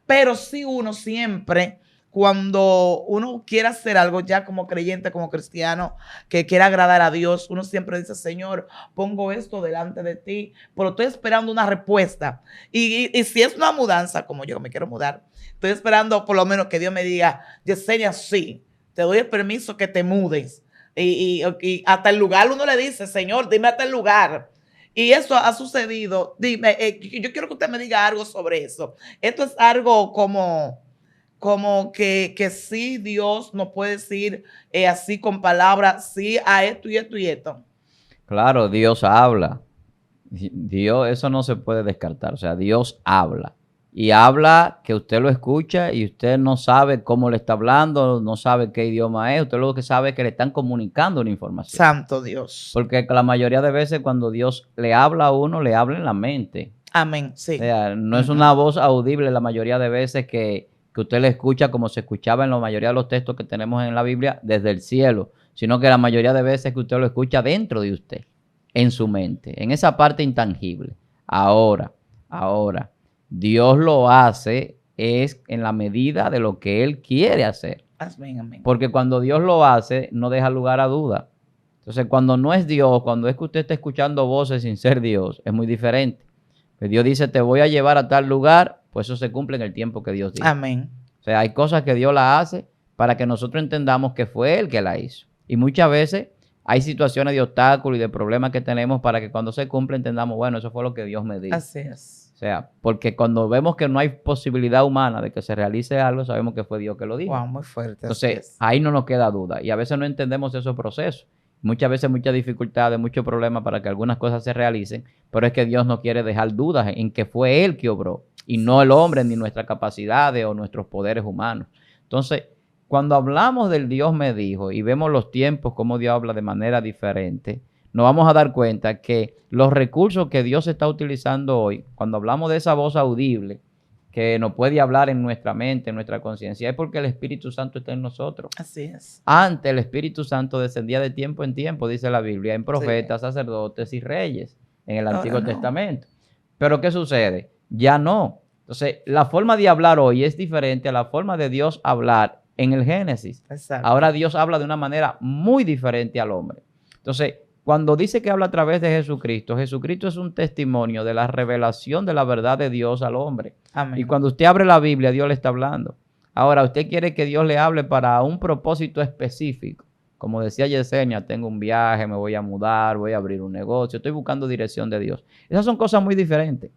pero sí uno siempre, cuando uno quiere hacer algo ya como creyente, como cristiano, que quiera agradar a Dios, uno siempre dice, Señor, pongo esto delante de ti, pero estoy esperando una respuesta. Y si es una mudanza, como yo me quiero mudar, estoy esperando por lo menos que Dios me diga, Yesenia, sí, te doy el permiso que te mudes. Y hasta el lugar uno le dice, Señor, dime hasta el lugar. Y eso ha sucedido. Dime, yo quiero que usted me diga algo sobre eso. Esto es algo como que sí Dios nos puede decir así con palabras, sí a esto y esto y esto. Claro, Dios habla. Dios, eso no se puede descartar. O sea, Dios habla. Y habla que usted lo escucha y usted no sabe cómo le está hablando, no sabe qué idioma es. Usted lo que sabe es que le están comunicando una información. Santo Dios. Porque la mayoría de veces cuando Dios le habla a uno, le habla en la mente. Amén, sí. O sea, no es una voz audible la mayoría de veces que usted le escucha como se escuchaba en la mayoría de los textos que tenemos en la Biblia desde el cielo, sino que la mayoría de veces que usted lo escucha dentro de usted, en su mente, en esa parte intangible. Ahora, Dios lo hace es en la medida de lo que Él quiere hacer. Amén, amén. Porque cuando Dios lo hace, no deja lugar a duda. Entonces, cuando no es Dios, cuando es que usted está escuchando voces sin ser Dios, es muy diferente. Pues Dios dice, te voy a llevar a tal lugar, pues eso se cumple en el tiempo que Dios dice. Amén. O sea, hay cosas que Dios la hace para que nosotros entendamos que fue Él que la hizo. Y muchas veces hay situaciones de obstáculos y de problemas que tenemos para que cuando se cumple entendamos, bueno, eso fue lo que Dios me dijo. Así es. O sea, porque cuando vemos que no hay posibilidad humana de que se realice algo, sabemos que fue Dios que lo dijo. Wow, muy fuerte. Entonces, ahí no nos queda duda. Y a veces no entendemos esos procesos. Muchas veces muchas dificultades, muchos problemas para que algunas cosas se realicen, pero es que Dios no quiere dejar dudas en que fue Él que obró y no el hombre ni nuestras capacidades o nuestros poderes humanos. Entonces, cuando hablamos del Dios me dijo y vemos los tiempos, cómo Dios habla de manera diferente, nos vamos a dar cuenta que los recursos que Dios está utilizando hoy, cuando hablamos de esa voz audible, que nos puede hablar en nuestra mente, en nuestra conciencia, es porque el Espíritu Santo está en nosotros. Así es. Antes el Espíritu Santo descendía de tiempo en tiempo, dice la Biblia, en profetas, sacerdotes y reyes en el Antiguo Testamento. Pero ¿qué sucede? Ya no. Entonces, la forma de hablar hoy es diferente a la forma de Dios hablar en el Génesis. Exacto. Ahora Dios habla de una manera muy diferente al hombre. Entonces, cuando dice que habla a través de Jesucristo, Jesucristo es un testimonio de la revelación de la verdad de Dios al hombre. Amén. Y cuando usted abre la Biblia, Dios le está hablando. Ahora, usted quiere que Dios le hable para un propósito específico. Como decía Yesenia, tengo un viaje, me voy a mudar, voy a abrir un negocio, estoy buscando dirección de Dios. Esas son cosas muy diferentes.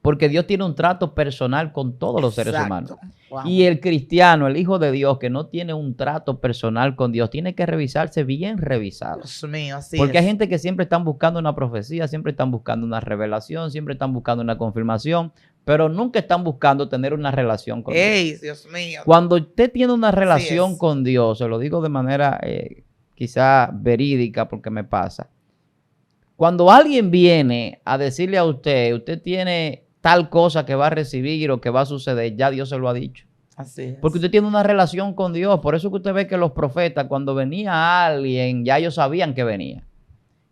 Porque Dios tiene un trato personal con todos los seres humanos. Wow. Y el cristiano, el hijo de Dios, que no tiene un trato personal con Dios, tiene que revisarse bien revisado. Dios mío, así Porque es. hay gente que siempre están buscando una profecía, siempre están buscando una revelación, siempre están buscando una confirmación, pero nunca están buscando tener una relación con Dios. Dios mío. Cuando usted tiene una relación es. con Dios, se lo digo de manera quizá verídica porque me pasa. Cuando alguien viene a decirle a usted, usted tiene tal cosa que va a recibir o que va a suceder, ya Dios se lo ha dicho. Así es. Porque usted tiene una relación con Dios. Por eso que usted ve que los profetas, cuando venía alguien, ya ellos sabían que venía.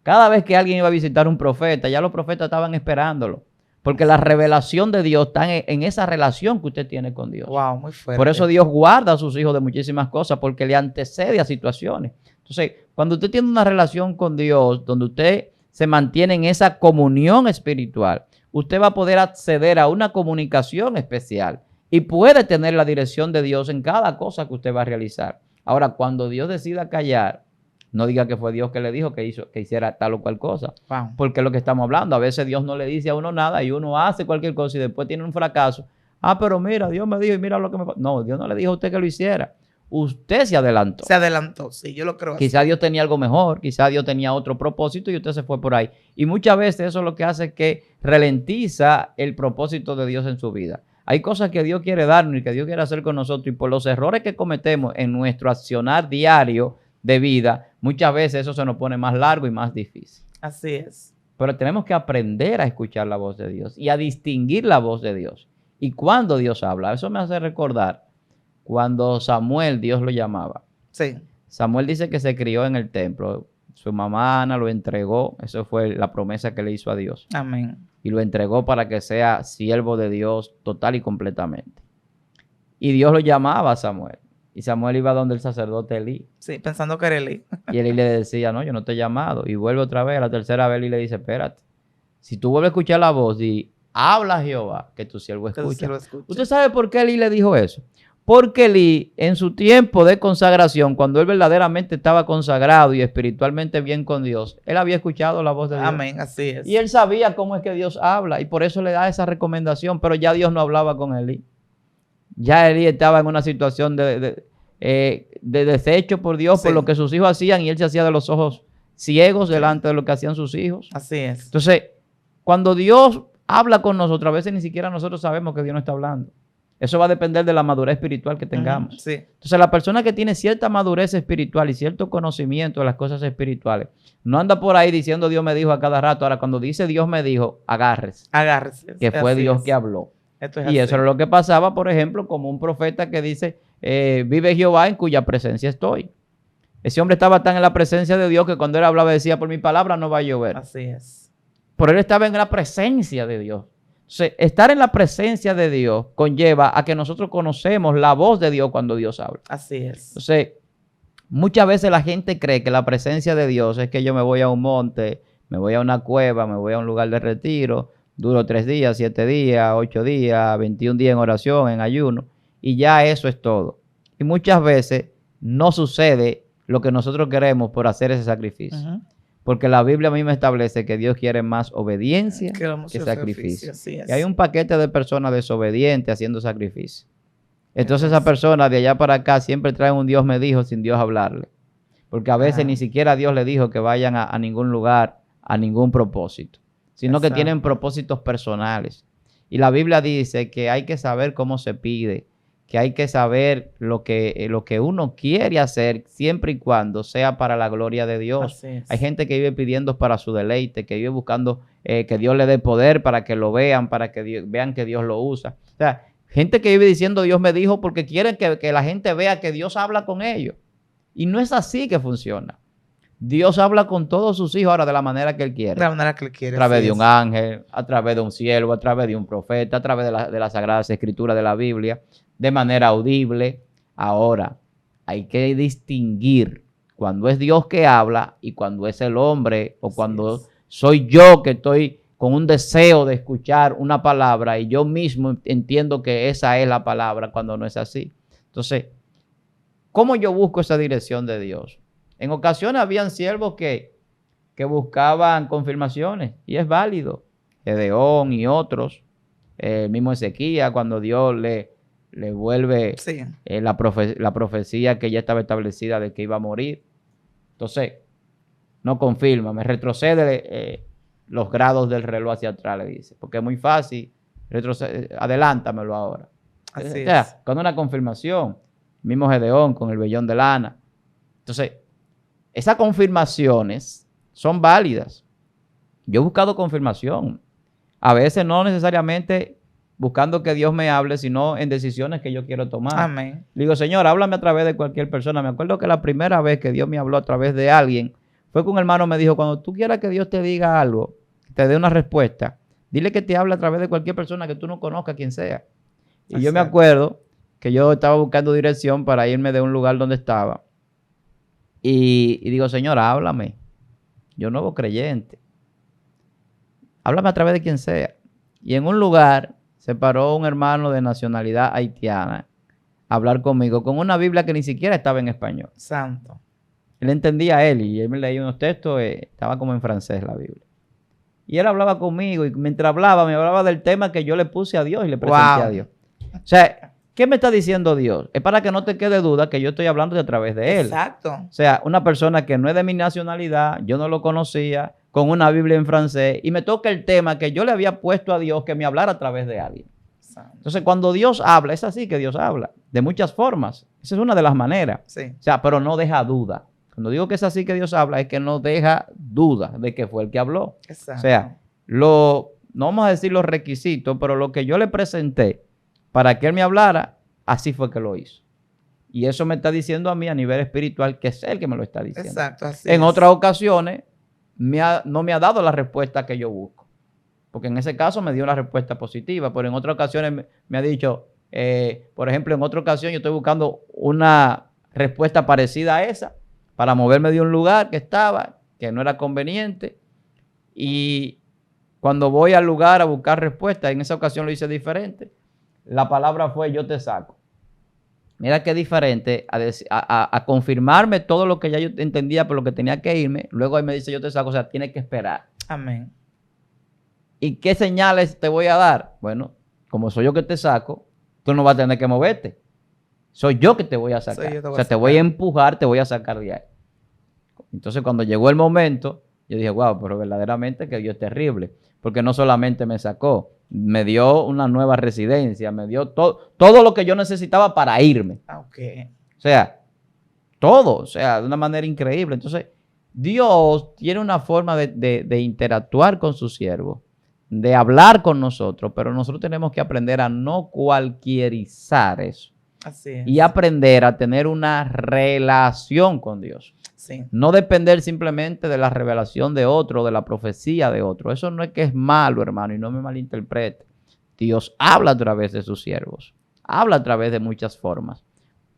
Cada vez que alguien iba a visitar un profeta, ya los profetas estaban esperándolo. Porque la revelación de Dios está en esa relación que usted tiene con Dios. Wow, muy fuerte. Por eso Dios guarda a sus hijos de muchísimas cosas, porque le antecede a situaciones. Entonces, cuando usted tiene una relación con Dios, donde usted se mantiene en esa comunión espiritual, usted va a poder acceder a una comunicación especial y puede tener la dirección de Dios en cada cosa que usted va a realizar. Ahora, cuando Dios decida callar, no diga que fue Dios que le dijo que hiciera tal o cual cosa. Wow. Porque es lo que estamos hablando. A veces Dios no le dice a uno nada y uno hace cualquier cosa y después tiene un fracaso. Ah, pero mira, Dios me dijo y mira lo que me pasó. No, Dios no le dijo a usted que lo hiciera. Usted se adelantó. Se adelantó, sí, yo lo creo así. Quizá Dios tenía algo mejor, quizá Dios tenía otro propósito y usted se fue por ahí. Y muchas veces eso es lo que hace que ralentiza el propósito de Dios en su vida. Hay cosas que Dios quiere darnos y que Dios quiere hacer con nosotros y por los errores que cometemos en nuestro accionar diario de vida, muchas veces eso se nos pone más largo y más difícil. Así es. Pero tenemos que aprender a escuchar la voz de Dios y a distinguir la voz de Dios. Y cuando Dios habla, eso me hace recordar cuando Samuel, Dios lo llamaba. Sí. Samuel dice que se crió en el templo. Su mamá Ana lo entregó. Eso fue la promesa que le hizo a Dios. Amén. Y lo entregó para que sea siervo de Dios total y completamente. Y Dios lo llamaba a Samuel. Y Samuel iba donde el sacerdote Elí. Sí, pensando que era Elí. Y Elí le decía, no, yo no te he llamado. Y vuelve otra vez, la tercera vez, y le dice, espérate. Si tú vuelves a escuchar la voz, di, habla Jehová, que tu siervo escucha. ¿Usted sabe por qué Elí le dijo eso? Porque Elí, en su tiempo de consagración, cuando él verdaderamente estaba consagrado y espiritualmente bien con Dios, él había escuchado la voz de Dios. Amén, así es. Y él sabía cómo es que Dios habla y por eso le da esa recomendación, pero ya Dios no hablaba con Elí. Ya Elí estaba en una situación de desecho por Dios, Sí. por lo que sus hijos hacían, y él se hacía de los ojos ciegos delante de lo que hacían sus hijos. Así es. Entonces, cuando Dios habla con nosotros, a veces ni siquiera nosotros sabemos que Dios no está hablando. Eso va a depender de la madurez espiritual que tengamos. Sí. Entonces, la persona que tiene cierta madurez espiritual y cierto conocimiento de las cosas espirituales, no anda por ahí diciendo Dios me dijo a cada rato. Ahora, cuando dice Dios me dijo, agárrese, Agárrese. que fue Así Dios es. que habló. Esto es Y así. eso es lo que pasaba, por ejemplo, como un profeta que dice, vive Jehová en cuya presencia estoy. Ese hombre estaba tan en la presencia de Dios que cuando él hablaba decía, por mi palabra no va a llover. Así es. Pero él estaba en la presencia de Dios. Entonces, estar en la presencia de Dios conlleva a que nosotros conocemos la voz de Dios cuando Dios habla. Así es. Entonces, muchas veces la gente cree que la presencia de Dios es que yo me voy a un monte, me voy a una cueva, me voy a un lugar de retiro, duro 3 días, 7 días, 8 días, 21 días en oración, en ayuno, y ya eso es todo. Y muchas veces no sucede lo que nosotros queremos por hacer ese sacrificio. Ujú. Porque la Biblia misma establece que Dios quiere más obediencia Queremos que el sacrificio. Así es. Y hay un paquete de personas desobedientes haciendo sacrificio. Entonces esas personas de allá para acá siempre traen un Dios me dijo sin Dios hablarle. Porque a veces ni siquiera Dios le dijo que vayan a ningún lugar, a ningún propósito. Sino que Exacto. tienen propósitos personales. Y la Biblia dice que hay que saber cómo se pide, que hay que saber lo que uno quiere hacer siempre y cuando sea para la gloria de Dios. Así es. Hay gente que vive pidiendo para su deleite, que vive buscando que Dios le dé poder para que lo vean, para que vean que Dios lo usa. O sea, gente que vive diciendo Dios me dijo porque quieren que la gente vea que Dios habla con ellos. Y no es así que funciona. Dios habla con todos sus hijos ahora de la manera que Él quiere. De la manera que Él quiere. A través de un ángel, a través de un siervo, a través de un profeta, a través de las Sagradas Escrituras de la Biblia, de manera audible. Ahora, hay que distinguir cuando es Dios que habla y cuando es el hombre o cuando soy yo que estoy con un deseo de escuchar una palabra y yo mismo entiendo que esa es la palabra cuando no es así. Entonces, ¿cómo yo busco esa dirección de Dios? En ocasiones habían siervos que buscaban confirmaciones y es válido. Gedeón y otros, el mismo Ezequías, cuando Dios le vuelve la profecía que ya estaba establecida de que iba a morir. Entonces, no confirma, me retrocede los grados del reloj hacia atrás, le dice, porque es muy fácil, adelántamelo ahora. Así es. Con una confirmación, mismo Gedeón con el vellón de lana. Entonces, esas confirmaciones son válidas. Yo he buscado confirmación, a veces no necesariamente buscando que Dios me hable, sino en decisiones que yo quiero tomar. Amén. Le digo, Señor, háblame a través de cualquier persona. Me acuerdo que la primera vez que Dios me habló a través de alguien, fue que un hermano me dijo, cuando tú quieras que Dios te diga algo, te dé una respuesta, dile que te hable a través de cualquier persona que tú no conozcas, quien sea. Y yo me acuerdo que yo estaba buscando dirección para irme de un lugar donde estaba. Y digo, Señor, háblame. Yo nuevo creyente. Háblame a través de quien sea. Y en un lugar se paró un hermano de nacionalidad haitiana a hablar conmigo con una Biblia que ni siquiera estaba en español. Santo. Él entendía a él y él me leía unos textos, estaba como en francés la Biblia. Y él hablaba conmigo y mientras hablaba, me hablaba del tema que yo le puse a Dios y le presenté a Dios. O sea, ¿qué me está diciendo Dios? Es para que no te quede duda que yo estoy hablando a través de él. Exacto. O sea, una persona que no es de mi nacionalidad, yo no lo conocía, con una Biblia en francés, y me toca el tema que yo le había puesto a Dios que me hablara a través de alguien. Entonces, cuando Dios habla, es así que Dios habla, de muchas formas. Esa es una de las maneras. Sí. O sea, pero no deja duda. Cuando digo que es así que Dios habla, es que no deja duda de que fue el que habló. Exacto. O sea, no vamos a decir los requisitos, pero lo que yo le presenté para que Él me hablara, así fue que lo hizo. Y eso me está diciendo a mí a nivel espiritual que es Él que me lo está diciendo. Exacto, así En es. otras ocasiones, no me ha dado la respuesta que yo busco. Porque en ese caso me dio la respuesta positiva, pero en otras ocasiones me ha dicho, por ejemplo, en otra ocasión yo estoy buscando una respuesta parecida a esa para moverme de un lugar que estaba, que no era conveniente. Y cuando voy al lugar a buscar respuesta, en esa ocasión lo hice diferente. La palabra fue, yo te saco. Mira qué diferente a confirmarme todo lo que ya yo entendía por lo que tenía que irme. Luego ahí me dice, yo te saco, o sea, tienes que esperar. Amén. ¿Y qué señales te voy a dar? Bueno, como soy yo que te saco, tú no vas a tener que moverte. Soy yo que te voy a sacar. O sea, te voy a empujar, te voy a sacar de ahí. Entonces, cuando llegó el momento, yo dije, wow, pero verdaderamente que Dios es terrible. Porque no solamente me sacó, me dio una nueva residencia, me dio todo lo que yo necesitaba para irme. Okay. O sea, todo, o sea, de una manera increíble. Entonces, Dios tiene una forma de interactuar con sus siervos, de hablar con nosotros, pero nosotros tenemos que aprender a no cualquierizar eso. Así es. Y aprender a tener una relación con Dios. Sí. No depender simplemente de la revelación de otro, de la profecía de otro. Eso no es que es malo, hermano, y no me malinterprete. Dios habla a través de sus siervos, habla a través de muchas formas,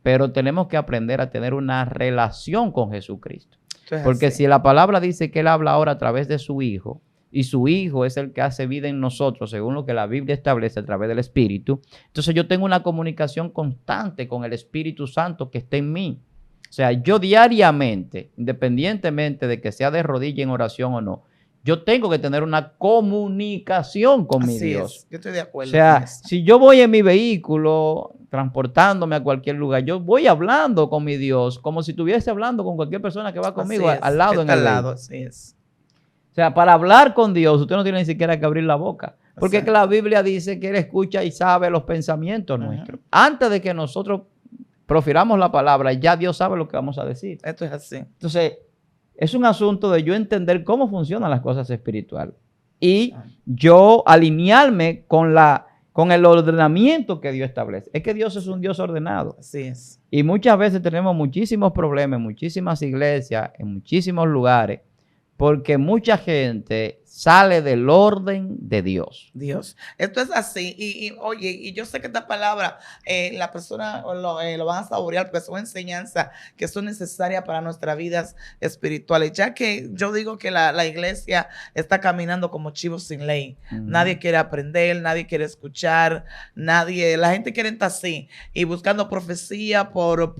pero tenemos que aprender a tener una relación con Jesucristo. Porque así, si la palabra dice que Él habla ahora a través de su Hijo, y su Hijo es el que hace vida en nosotros, según lo que la Biblia establece a través del Espíritu, entonces yo tengo una comunicación constante con el Espíritu Santo que está en mí. O sea, yo diariamente, independientemente de que sea de rodilla en oración o no, yo tengo que tener una comunicación con mi Dios. Yo estoy de acuerdo. O sea, si yo voy en mi vehículo transportándome a cualquier lugar, yo voy hablando con mi Dios como si estuviese hablando con cualquier persona que va conmigo al lado en el lado. Así es. O sea, para hablar con Dios, usted no tiene ni siquiera que abrir la boca. Porque es que la Biblia dice que Él escucha y sabe los pensamientos nuestros. Antes de que nosotros profiramos la palabra, ya Dios sabe lo que vamos a decir. Esto es así. Entonces, es un asunto de yo entender cómo funcionan las cosas espirituales. Y yo alinearme con con el ordenamiento que Dios establece. Es que Dios es un Dios ordenado. Así es. Y muchas veces tenemos muchísimos problemas en muchísimas iglesias, en muchísimos lugares, porque mucha gente sale del orden de Dios. Dios. Esto es así. Oye, y yo sé que esta palabra, la persona lo van a saborear porque son enseñanzas que son necesarias para nuestras vidas espirituales. Ya que yo digo que la iglesia está caminando como chivos sin ley. Nadie quiere aprender, nadie quiere escuchar, la gente quiere estar así y buscando profecía por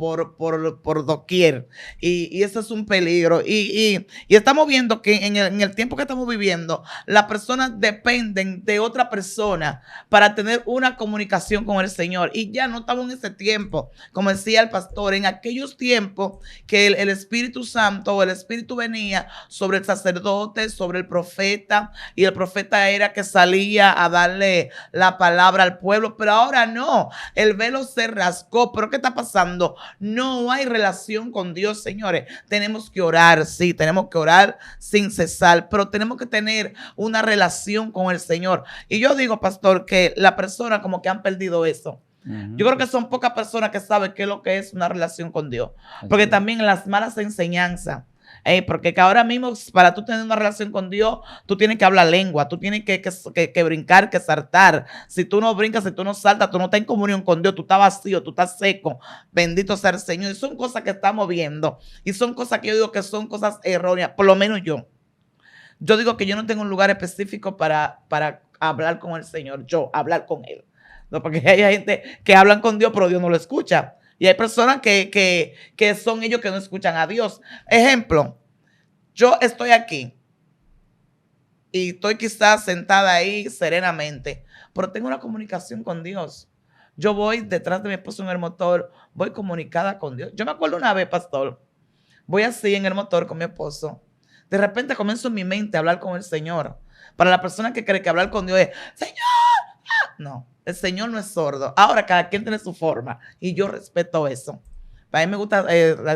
doquier. Y eso es un peligro. Y estamos viendo que en el tiempo que estamos viviendo, las personas dependen de otra persona para tener una comunicación con el Señor. Y ya no estamos en ese tiempo, como decía el pastor, en aquellos tiempos que el Espíritu Santo o el Espíritu venía sobre el sacerdote, sobre el profeta, y el profeta era que salía a darle la palabra al pueblo. Pero ahora no, el velo se rasgó. ¿Pero qué está pasando? No hay relación con Dios, señores. Tenemos que orar, sí, tenemos que orar sin cesar, pero tenemos que tener una relación con el Señor. Y yo digo, pastor, que las personas como que han perdido eso. Yo creo que son pocas personas que saben qué es lo que es una relación con Dios. Porque también las malas enseñanzas, porque que ahora mismo para tú tener una relación con Dios, tú tienes que hablar lengua, tú tienes que brincar, que saltar. Si tú no brincas, si tú no saltas, tú no estás en comunión con Dios, tú estás vacío, tú estás seco. Bendito sea el Señor. Y son cosas que estamos viendo. Y son cosas que yo digo que son cosas erróneas, por lo menos yo. Yo digo que yo no tengo un lugar específico para hablar con el Señor, yo hablar con Él. No, porque hay gente que hablan con Dios, pero Dios no lo escucha. Y hay personas que son ellos que no escuchan a Dios. Ejemplo, yo estoy aquí y estoy quizás sentada ahí serenamente, pero tengo una comunicación con Dios. Yo voy detrás de mi esposo en el motor, voy comunicada con Dios. Yo me acuerdo una vez, pastor, voy así en el motor con mi esposo. De repente comienzo en mi mente a hablar con el Señor. Para la persona que cree que hablar con Dios es, ¡Señor! ¡Ah! No, el Señor no es sordo. Ahora cada quien tiene su forma y yo respeto eso. Para mí me gusta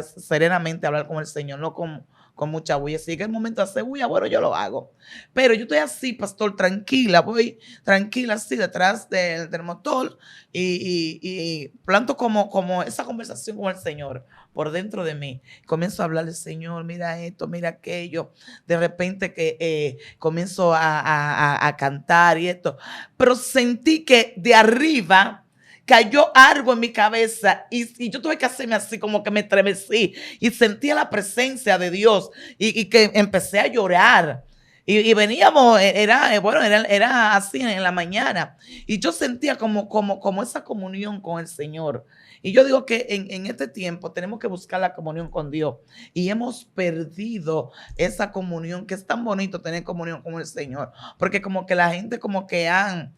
serenamente hablar con el Señor, no con mucha bulla. Si llega el momento de hacer bulla, bueno, yo lo hago. Pero yo estoy así, pastor, tranquila, voy tranquila así detrás del motor y planto como esa conversación con el Señor por dentro de mí. Comienzo a hablarle, Señor, mira esto, mira aquello. De repente que comienzo a cantar y esto. Pero sentí que de arriba cayó algo en mi cabeza y yo tuve que hacerme así como que me estremecí y sentía la presencia de Dios y que empecé a llorar. Y veníamos, era así en la mañana. Y yo sentía como esa comunión con el Señor. Y yo digo que en este tiempo tenemos que buscar la comunión con Dios. Y hemos perdido esa comunión, que es tan bonito tener comunión con el Señor. Porque como que la gente como que han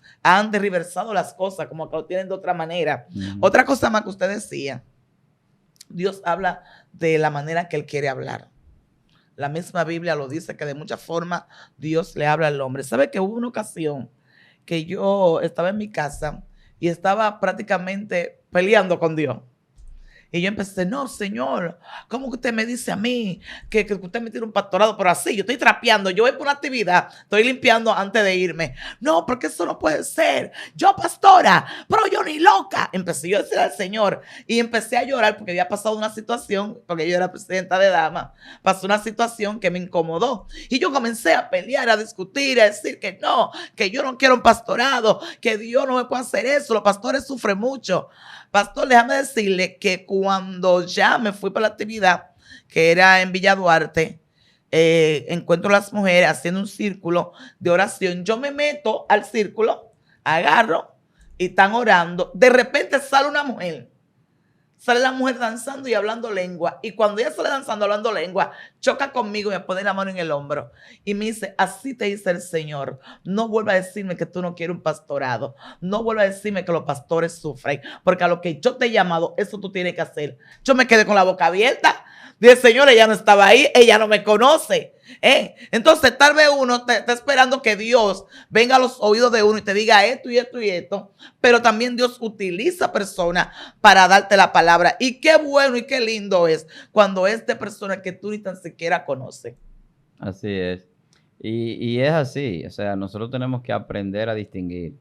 derriversado las cosas, como que lo tienen de otra manera. Otra cosa más que usted decía, Dios habla de la manera que Él quiere hablar. La misma Biblia lo dice, que de muchas formas Dios le habla al hombre. ¿Sabe que hubo una ocasión que yo estaba en mi casa y estaba prácticamente peleando con Dios? Y yo empecé, no, Señor, ¿cómo que usted me dice a mí que usted me tira un pastorado? Pero así, yo estoy trapeando, yo voy por una actividad, estoy limpiando antes de irme. No, porque eso no puede ser. Yo, pastora, pero yo ni loca. Empecé yo a decir al Señor y empecé a llorar porque había pasado una situación, porque yo era presidenta de damas, pasó una situación que me incomodó. Y yo comencé a pelear, a discutir, a decir que no, que yo no quiero un pastorado, que Dios no me puede hacer eso, los pastores sufren mucho. Pastor, déjame decirle que cuando ya me fui para la actividad, que era en Villa Duarte, encuentro a las mujeres haciendo un círculo de oración. Yo me meto al círculo, agarro y están orando. De repente sale una mujer. Sale la mujer danzando y hablando lengua. Y cuando ella sale danzando, hablando lengua, choca conmigo y me pone la mano en el hombro. Y me dice, así te dice el Señor. No vuelva a decirme que tú no quieres un pastorado. No vuelva a decirme que los pastores sufren. Porque a lo que yo te he llamado, eso tú tienes que hacer. Yo me quedé con la boca abierta. Dije, Señor, ella no estaba ahí. Ella no me conoce. Entonces, tal vez uno está esperando que Dios venga a los oídos de uno y te diga esto y esto y esto. Pero también Dios utiliza personas para darte la palabra. Y qué bueno y qué lindo es cuando es de personas que tú ni tan siquiera conoces. Así es. Y es así. O sea, nosotros tenemos que aprender a distinguir.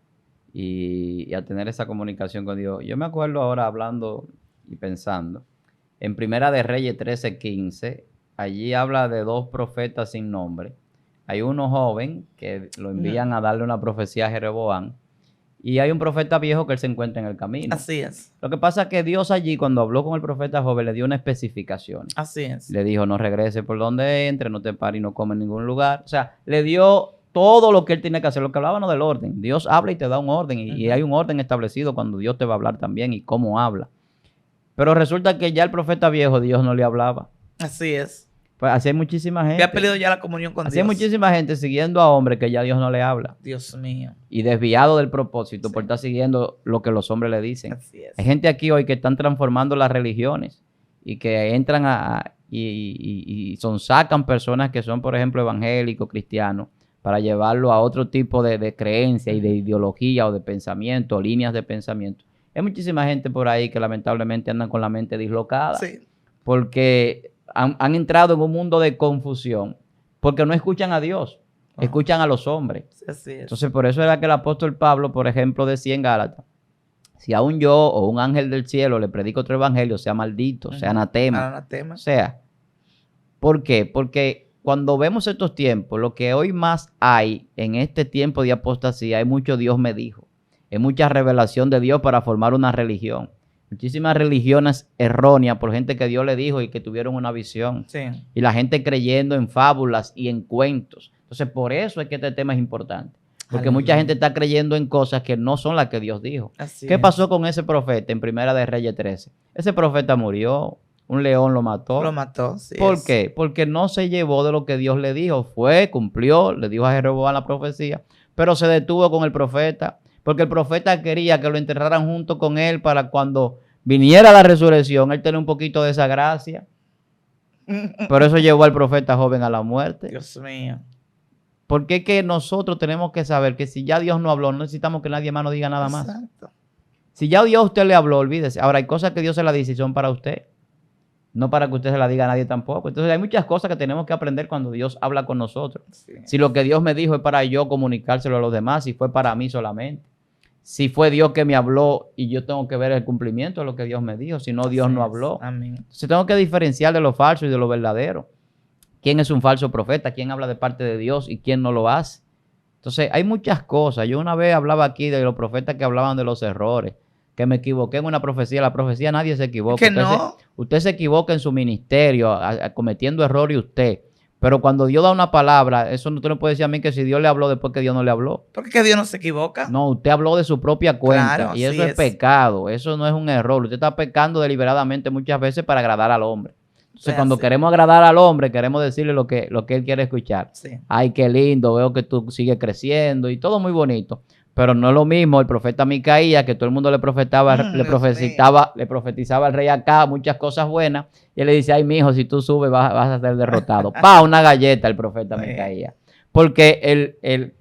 y a tener esa comunicación con Dios. Yo me acuerdo ahora hablando y pensando, en Primera de Reyes 13:15, allí habla de 2 profetas sin nombre. Hay uno joven que lo envían a darle una profecía a Jeroboam, y hay un profeta viejo que él se encuentra en el camino. Así es. Lo que pasa es que Dios allí, cuando habló con el profeta joven, le dio unas especificaciones. Así es. Le dijo, no regrese por donde entre, no te pares y no come en ningún lugar. O sea, le dio todo lo que él tiene que hacer. Lo que hablábamos del orden. Dios habla y te da un orden. Y hay un orden establecido cuando Dios te va a hablar también y cómo habla. Pero resulta que ya el profeta viejo, Dios no le hablaba. Así es. Pues así hay muchísima gente. Que ha perdido ya la comunión con Así Dios. hay muchísima gente siguiendo a hombres que ya Dios no le habla. Dios mío. Y desviado del propósito Sí. por estar siguiendo lo que los hombres le dicen. Así es. Hay gente aquí hoy que están transformando las religiones y que entran y sacan personas que son, por ejemplo, evangélicos, cristianos, para llevarlo a otro tipo de creencia y de ideología o de pensamiento, líneas de pensamiento. Hay muchísima gente por ahí que lamentablemente andan con la mente dislocada Sí. porque han entrado en un mundo de confusión, porque no escuchan a Dios, escuchan a los hombres. Así es. Entonces, por eso era que el apóstol Pablo, por ejemplo, decía en Gálatas, si aún yo o un ángel del cielo le predico otro evangelio, sea maldito, sea anatema. Anatema. O sea, ¿por qué? Porque cuando vemos estos tiempos, lo que hoy más hay en este tiempo de apostasía, hay mucho Dios me dijo. Hay mucha revelación de Dios para formar una religión. Muchísimas religiones erróneas por gente que Dios le dijo y que tuvieron una visión. Sí. Y la gente creyendo en fábulas y en cuentos. Entonces, por eso es que este tema es importante. Porque mucha gente está creyendo en cosas que no son las que Dios dijo. Así ¿Qué es. pasó con ese profeta en Primera de Reyes 13? Ese profeta murió, un león lo mató. Lo mató. Sí ¿Por es. qué? Porque no se llevó de lo que Dios le dijo. Fue, cumplió, le dijo a Jeroboam la profecía, pero se detuvo con el profeta. Porque el profeta quería que lo enterraran junto con él para cuando viniera la resurrección, él tenía un poquito de esa gracia. Pero eso llevó al profeta joven a la muerte. Dios mío. Porque es que nosotros tenemos que saber que si ya Dios no habló, no necesitamos que nadie más nos diga nada más. Exacto. Si ya Dios a usted le habló, olvídese. Ahora, hay cosas que Dios se la dice y son para usted. No para que usted se la diga a nadie tampoco. Entonces, hay muchas cosas que tenemos que aprender cuando Dios habla con nosotros. Sí. Si lo que Dios me dijo es para yo comunicárselo a los demás, si fue para mí solamente. Si fue Dios que me habló y yo tengo que ver el cumplimiento de lo que Dios me dijo. Si no, Dios Así no es. habló. Amén. Entonces, tengo que diferenciar de lo falso y de lo verdadero. ¿Quién es un falso profeta? ¿Quién habla de parte de Dios y quién no lo hace? Entonces, hay muchas cosas. Yo una vez hablaba aquí de los profetas que hablaban de los errores, que me equivoqué en una profecía. La profecía nadie se equivoca. Que no. Usted se equivoca en su ministerio, cometiendo errores usted. Pero cuando Dios da una palabra, eso no te lo puede decir a mí que si Dios le habló después que Dios no le habló. Porque que Dios no se equivoca. No, usted habló de su propia cuenta. Claro, y eso así es es. pecado. Eso no es un error. Usted está pecando deliberadamente muchas veces para agradar al hombre. Entonces, Es cuando así. queremos agradar al hombre, queremos decirle lo que él quiere escuchar. Sí. Ay, qué lindo, veo que tú sigues creciendo y todo muy bonito. Pero no es lo mismo el profeta Micaías, que todo el mundo le profetizaba al rey Acab muchas cosas buenas. Y él le dice, ay, mijo, si tú subes vas a ser derrotado. Pa, una galleta el profeta Sí. Micaías. Porque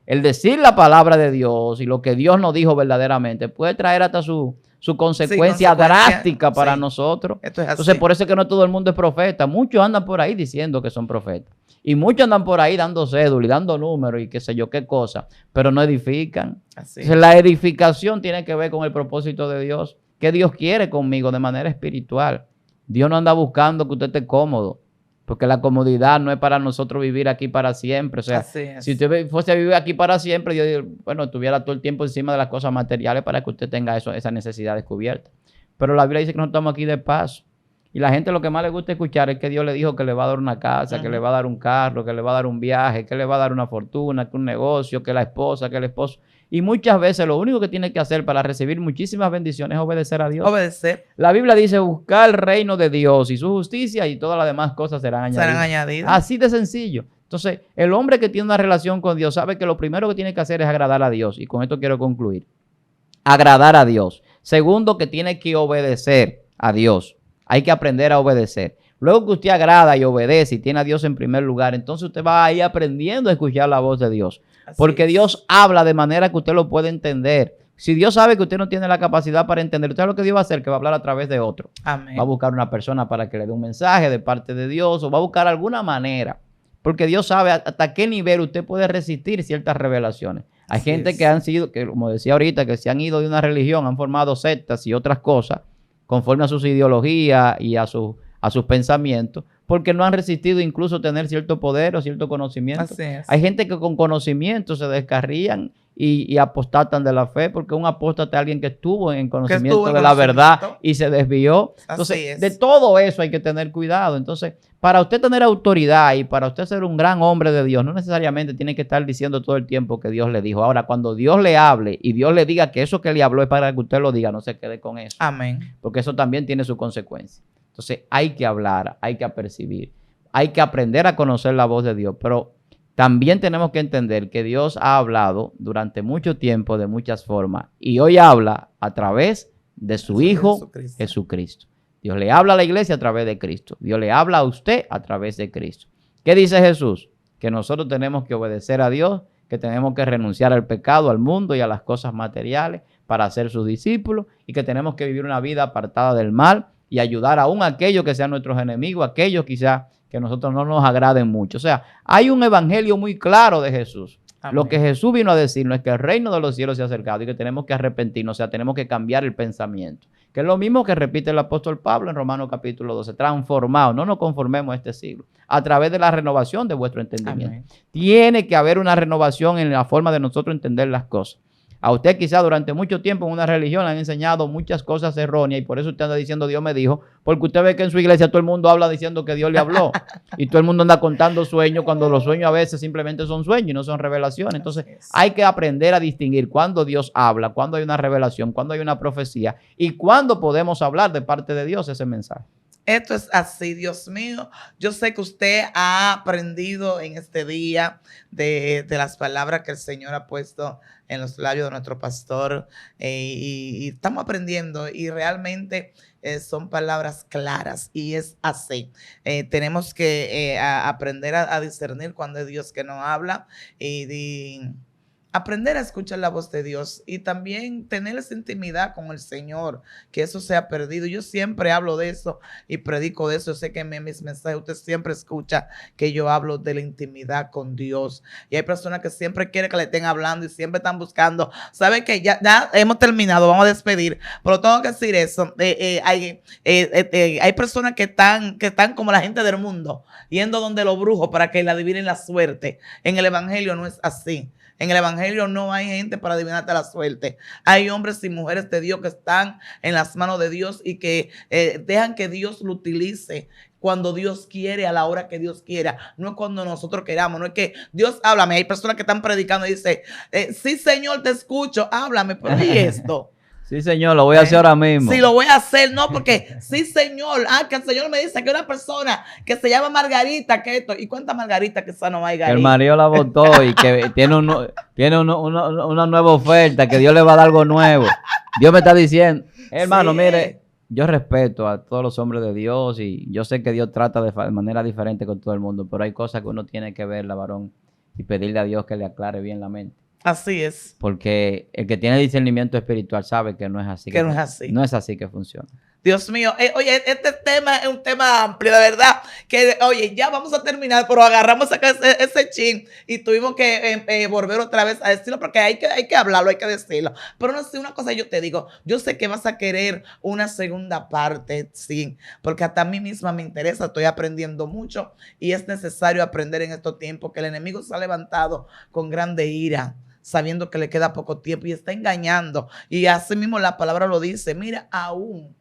el decir la palabra de Dios y lo que Dios nos dijo verdaderamente puede traer hasta su consecuencia consecuencia, drástica para sí. nosotros. Esto es así. Entonces, por eso es que no todo el mundo es profeta. Muchos andan por ahí diciendo que son profetas. Y muchos andan por ahí dando cédula y dando números y qué sé yo qué cosa, pero no edifican. Así. Entonces, la edificación tiene que ver con el propósito de Dios. ¿Qué Dios quiere conmigo de manera espiritual? Dios no anda buscando que usted esté cómodo, porque la comodidad no es para nosotros vivir aquí para siempre. O sea, Así es. si usted fuese a vivir aquí para siempre, Dios, bueno, estuviera todo el tiempo encima de las cosas materiales para que usted tenga esas necesidades cubiertas. Pero la Biblia dice que no estamos aquí de paso. Y la gente lo que más le gusta escuchar es que Dios le dijo que le va a dar una casa, que le va a dar un carro, que le va a dar un viaje, que le va a dar una fortuna, que un negocio, que la esposa, que el esposo. Y muchas veces lo único que tiene que hacer para recibir muchísimas bendiciones es obedecer a Dios. Obedecer. La Biblia dice buscar el reino de Dios y su justicia y todas las demás cosas serán añadidas. Serán añadidas. Así de sencillo. Entonces, el hombre que tiene una relación con Dios sabe que lo primero que tiene que hacer es agradar a Dios. Y con esto quiero concluir. Agradar a Dios. Segundo, que tiene que obedecer a Dios. Hay que aprender a obedecer. Luego que usted agrada y obedece y tiene a Dios en primer lugar, entonces usted va a ir aprendiendo a escuchar la voz de Dios. Así Porque es. Dios habla de manera que usted lo puede entender. Si Dios sabe que usted no tiene la capacidad para entender, usted sabe lo que Dios va a hacer, que va a hablar a través de otro. Amén. Va a buscar una persona para que le dé un mensaje de parte de Dios o va a buscar alguna manera. Porque Dios sabe hasta qué nivel usted puede resistir ciertas revelaciones. Hay gente que han sido, que como decía ahorita, que se han ido de una religión, han formado sectas y otras cosas conforme a sus ideologías y a sus pensamientos, porque no han resistido incluso tener cierto poder o cierto conocimiento. Así es. Hay gente que con conocimiento se descarrían y apostatan de la fe, porque un apóstata es alguien que estuvo en conocimiento de la verdad y se desvió. Entonces, de todo eso hay que tener cuidado. Entonces, para usted tener autoridad y para usted ser un gran hombre de Dios, no necesariamente tiene que estar diciendo todo el tiempo que Dios le dijo. Ahora, cuando Dios le hable y Dios le diga que eso que le habló es para que usted lo diga, no se quede con eso. Amén. Porque eso también tiene su consecuencia. Entonces, hay que hablar, hay que apercibir, hay que aprender a conocer la voz de Dios, pero también tenemos que entender que Dios ha hablado durante mucho tiempo de muchas formas y hoy habla a través de su Hijo Jesucristo. Dios le habla a la iglesia a través de Cristo. Dios le habla a usted a través de Cristo. ¿Qué dice Jesús? Que nosotros tenemos que obedecer a Dios, que tenemos que renunciar al pecado, al mundo y a las cosas materiales para ser sus discípulos y que tenemos que vivir una vida apartada del mal y ayudar aún a aquellos que sean nuestros enemigos, aquellos quizás que a nosotros no nos agraden mucho. O sea, hay un evangelio muy claro de Jesús. Amén. Lo que Jesús vino a decirnos es que el reino de los cielos se ha acercado y que tenemos que arrepentirnos, o sea, tenemos que cambiar el pensamiento. Que es lo mismo que repite el apóstol Pablo en Romanos capítulo 12. Transformados, no nos conformemos a este siglo, a través de la renovación de vuestro entendimiento. Amén. Tiene que haber una renovación en la forma de nosotros entender las cosas. A usted quizá durante mucho tiempo en una religión le han enseñado muchas cosas erróneas y por eso usted anda diciendo Dios me dijo, porque usted ve que en su iglesia todo el mundo habla diciendo que Dios le habló y todo el mundo anda contando sueños cuando los sueños a veces simplemente son sueños y no son revelaciones. Entonces hay que aprender a distinguir cuándo Dios habla, cuándo hay una revelación, cuándo hay una profecía y cuándo podemos hablar de parte de Dios ese mensaje. Esto es así, Dios mío. Yo sé que usted ha aprendido en este día de las palabras que el Señor ha puesto en los labios de nuestro pastor y estamos aprendiendo y realmente son palabras claras y es así. Tenemos que aprender a discernir cuando es Dios que nos habla y aprender a escuchar la voz de Dios y también tener esa intimidad con el Señor, que eso se ha perdido. Yo siempre hablo de eso y predico de eso. Yo sé que en mis mensajes usted siempre escucha que yo hablo de la intimidad con Dios. Y hay personas que siempre quieren que le estén hablando y siempre están buscando. ¿Sabe qué? Ya hemos terminado, vamos a despedir, pero tengo que decir eso. Hay personas que están como la gente del mundo, yendo donde los brujos para que le adivinen la suerte. En el evangelio no es así. En el evangelio no hay gente para adivinarte la suerte. Hay hombres y mujeres de Dios que están en las manos de Dios y que dejan que Dios lo utilice cuando Dios quiere, a la hora que Dios quiera. No es cuando nosotros queramos. No es que Dios háblame. Hay personas que están predicando y dicen, sí, Señor, te escucho, háblame. Pero ¿y esto? Sí, Señor, lo voy a hacer ahora mismo. Sí, lo voy a hacer, no, porque sí, Señor. Que el Señor me dice que una persona que se llama Margarita, que esto. ¿Y cuántas Margaritas que esa no hay, el marido la votó y que tiene una nueva oferta, que Dios le va a dar algo nuevo. Dios me está diciendo, hermano, sí. Mire, yo respeto a todos los hombres de Dios y yo sé que Dios trata de manera diferente con todo el mundo, pero hay cosas que uno tiene que verla, varón, y pedirle a Dios que le aclare bien la mente. Así es. Porque el que tiene discernimiento espiritual sabe que no es así. Que no es así. No es así que funciona. Dios mío, oye, este tema es un tema amplio, de verdad, que, oye, ya vamos a terminar, pero agarramos acá ese chin y tuvimos que volver otra vez a decirlo, porque hay que hablarlo, hay que decirlo. Pero no sé, una cosa yo te digo, yo sé que vas a querer una segunda parte, sí, porque hasta a mí misma me interesa, estoy aprendiendo mucho y es necesario aprender en estos tiempos que el enemigo se ha levantado con grande ira, sabiendo que le queda poco tiempo y está engañando. Y así mismo la palabra lo dice, mira, aún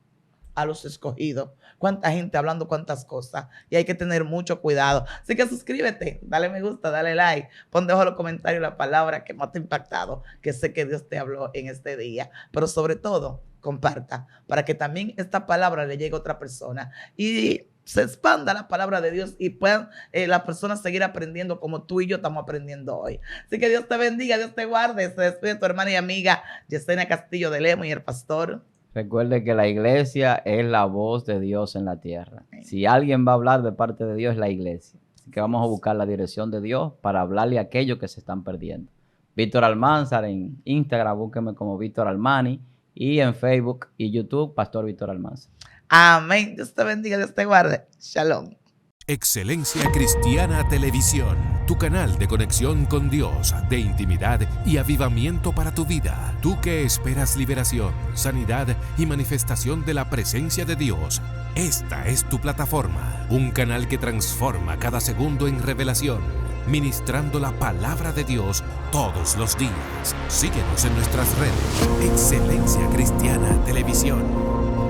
a los escogidos. Cuánta gente hablando cuántas cosas. Y hay que tener mucho cuidado. Así que suscríbete, dale me gusta, dale like. Pon debajo en los comentarios la palabra que más te ha impactado, que sé que Dios te habló en este día. Pero sobre todo, comparta, para que también esta palabra le llegue a otra persona. Y se expanda la palabra de Dios y puedan las personas seguir aprendiendo como tú y yo estamos aprendiendo hoy. Así que Dios te bendiga, Dios te guarde. Se despide tu hermana y amiga Yesenia Castillo de Lemos y el pastor. Recuerde que la iglesia es la voz de Dios en la tierra. Si alguien va a hablar de parte de Dios, es la iglesia. Así que vamos a buscar la dirección de Dios para hablarle a aquellos que se están perdiendo. Víctor Almanzar en Instagram, búsqueme como Víctor Almani. Y en Facebook y YouTube, Pastor Víctor Almanzar. Amén. Dios te bendiga, Dios te guarde. Shalom. Excelencia Cristiana Televisión, tu canal de conexión con Dios, de intimidad y avivamiento para tu vida. Tú que esperas liberación, sanidad y manifestación de la presencia de Dios, esta es tu plataforma, un canal que transforma cada segundo en revelación, ministrando la palabra de Dios todos los días. Síguenos en nuestras redes. Excelencia Cristiana Televisión.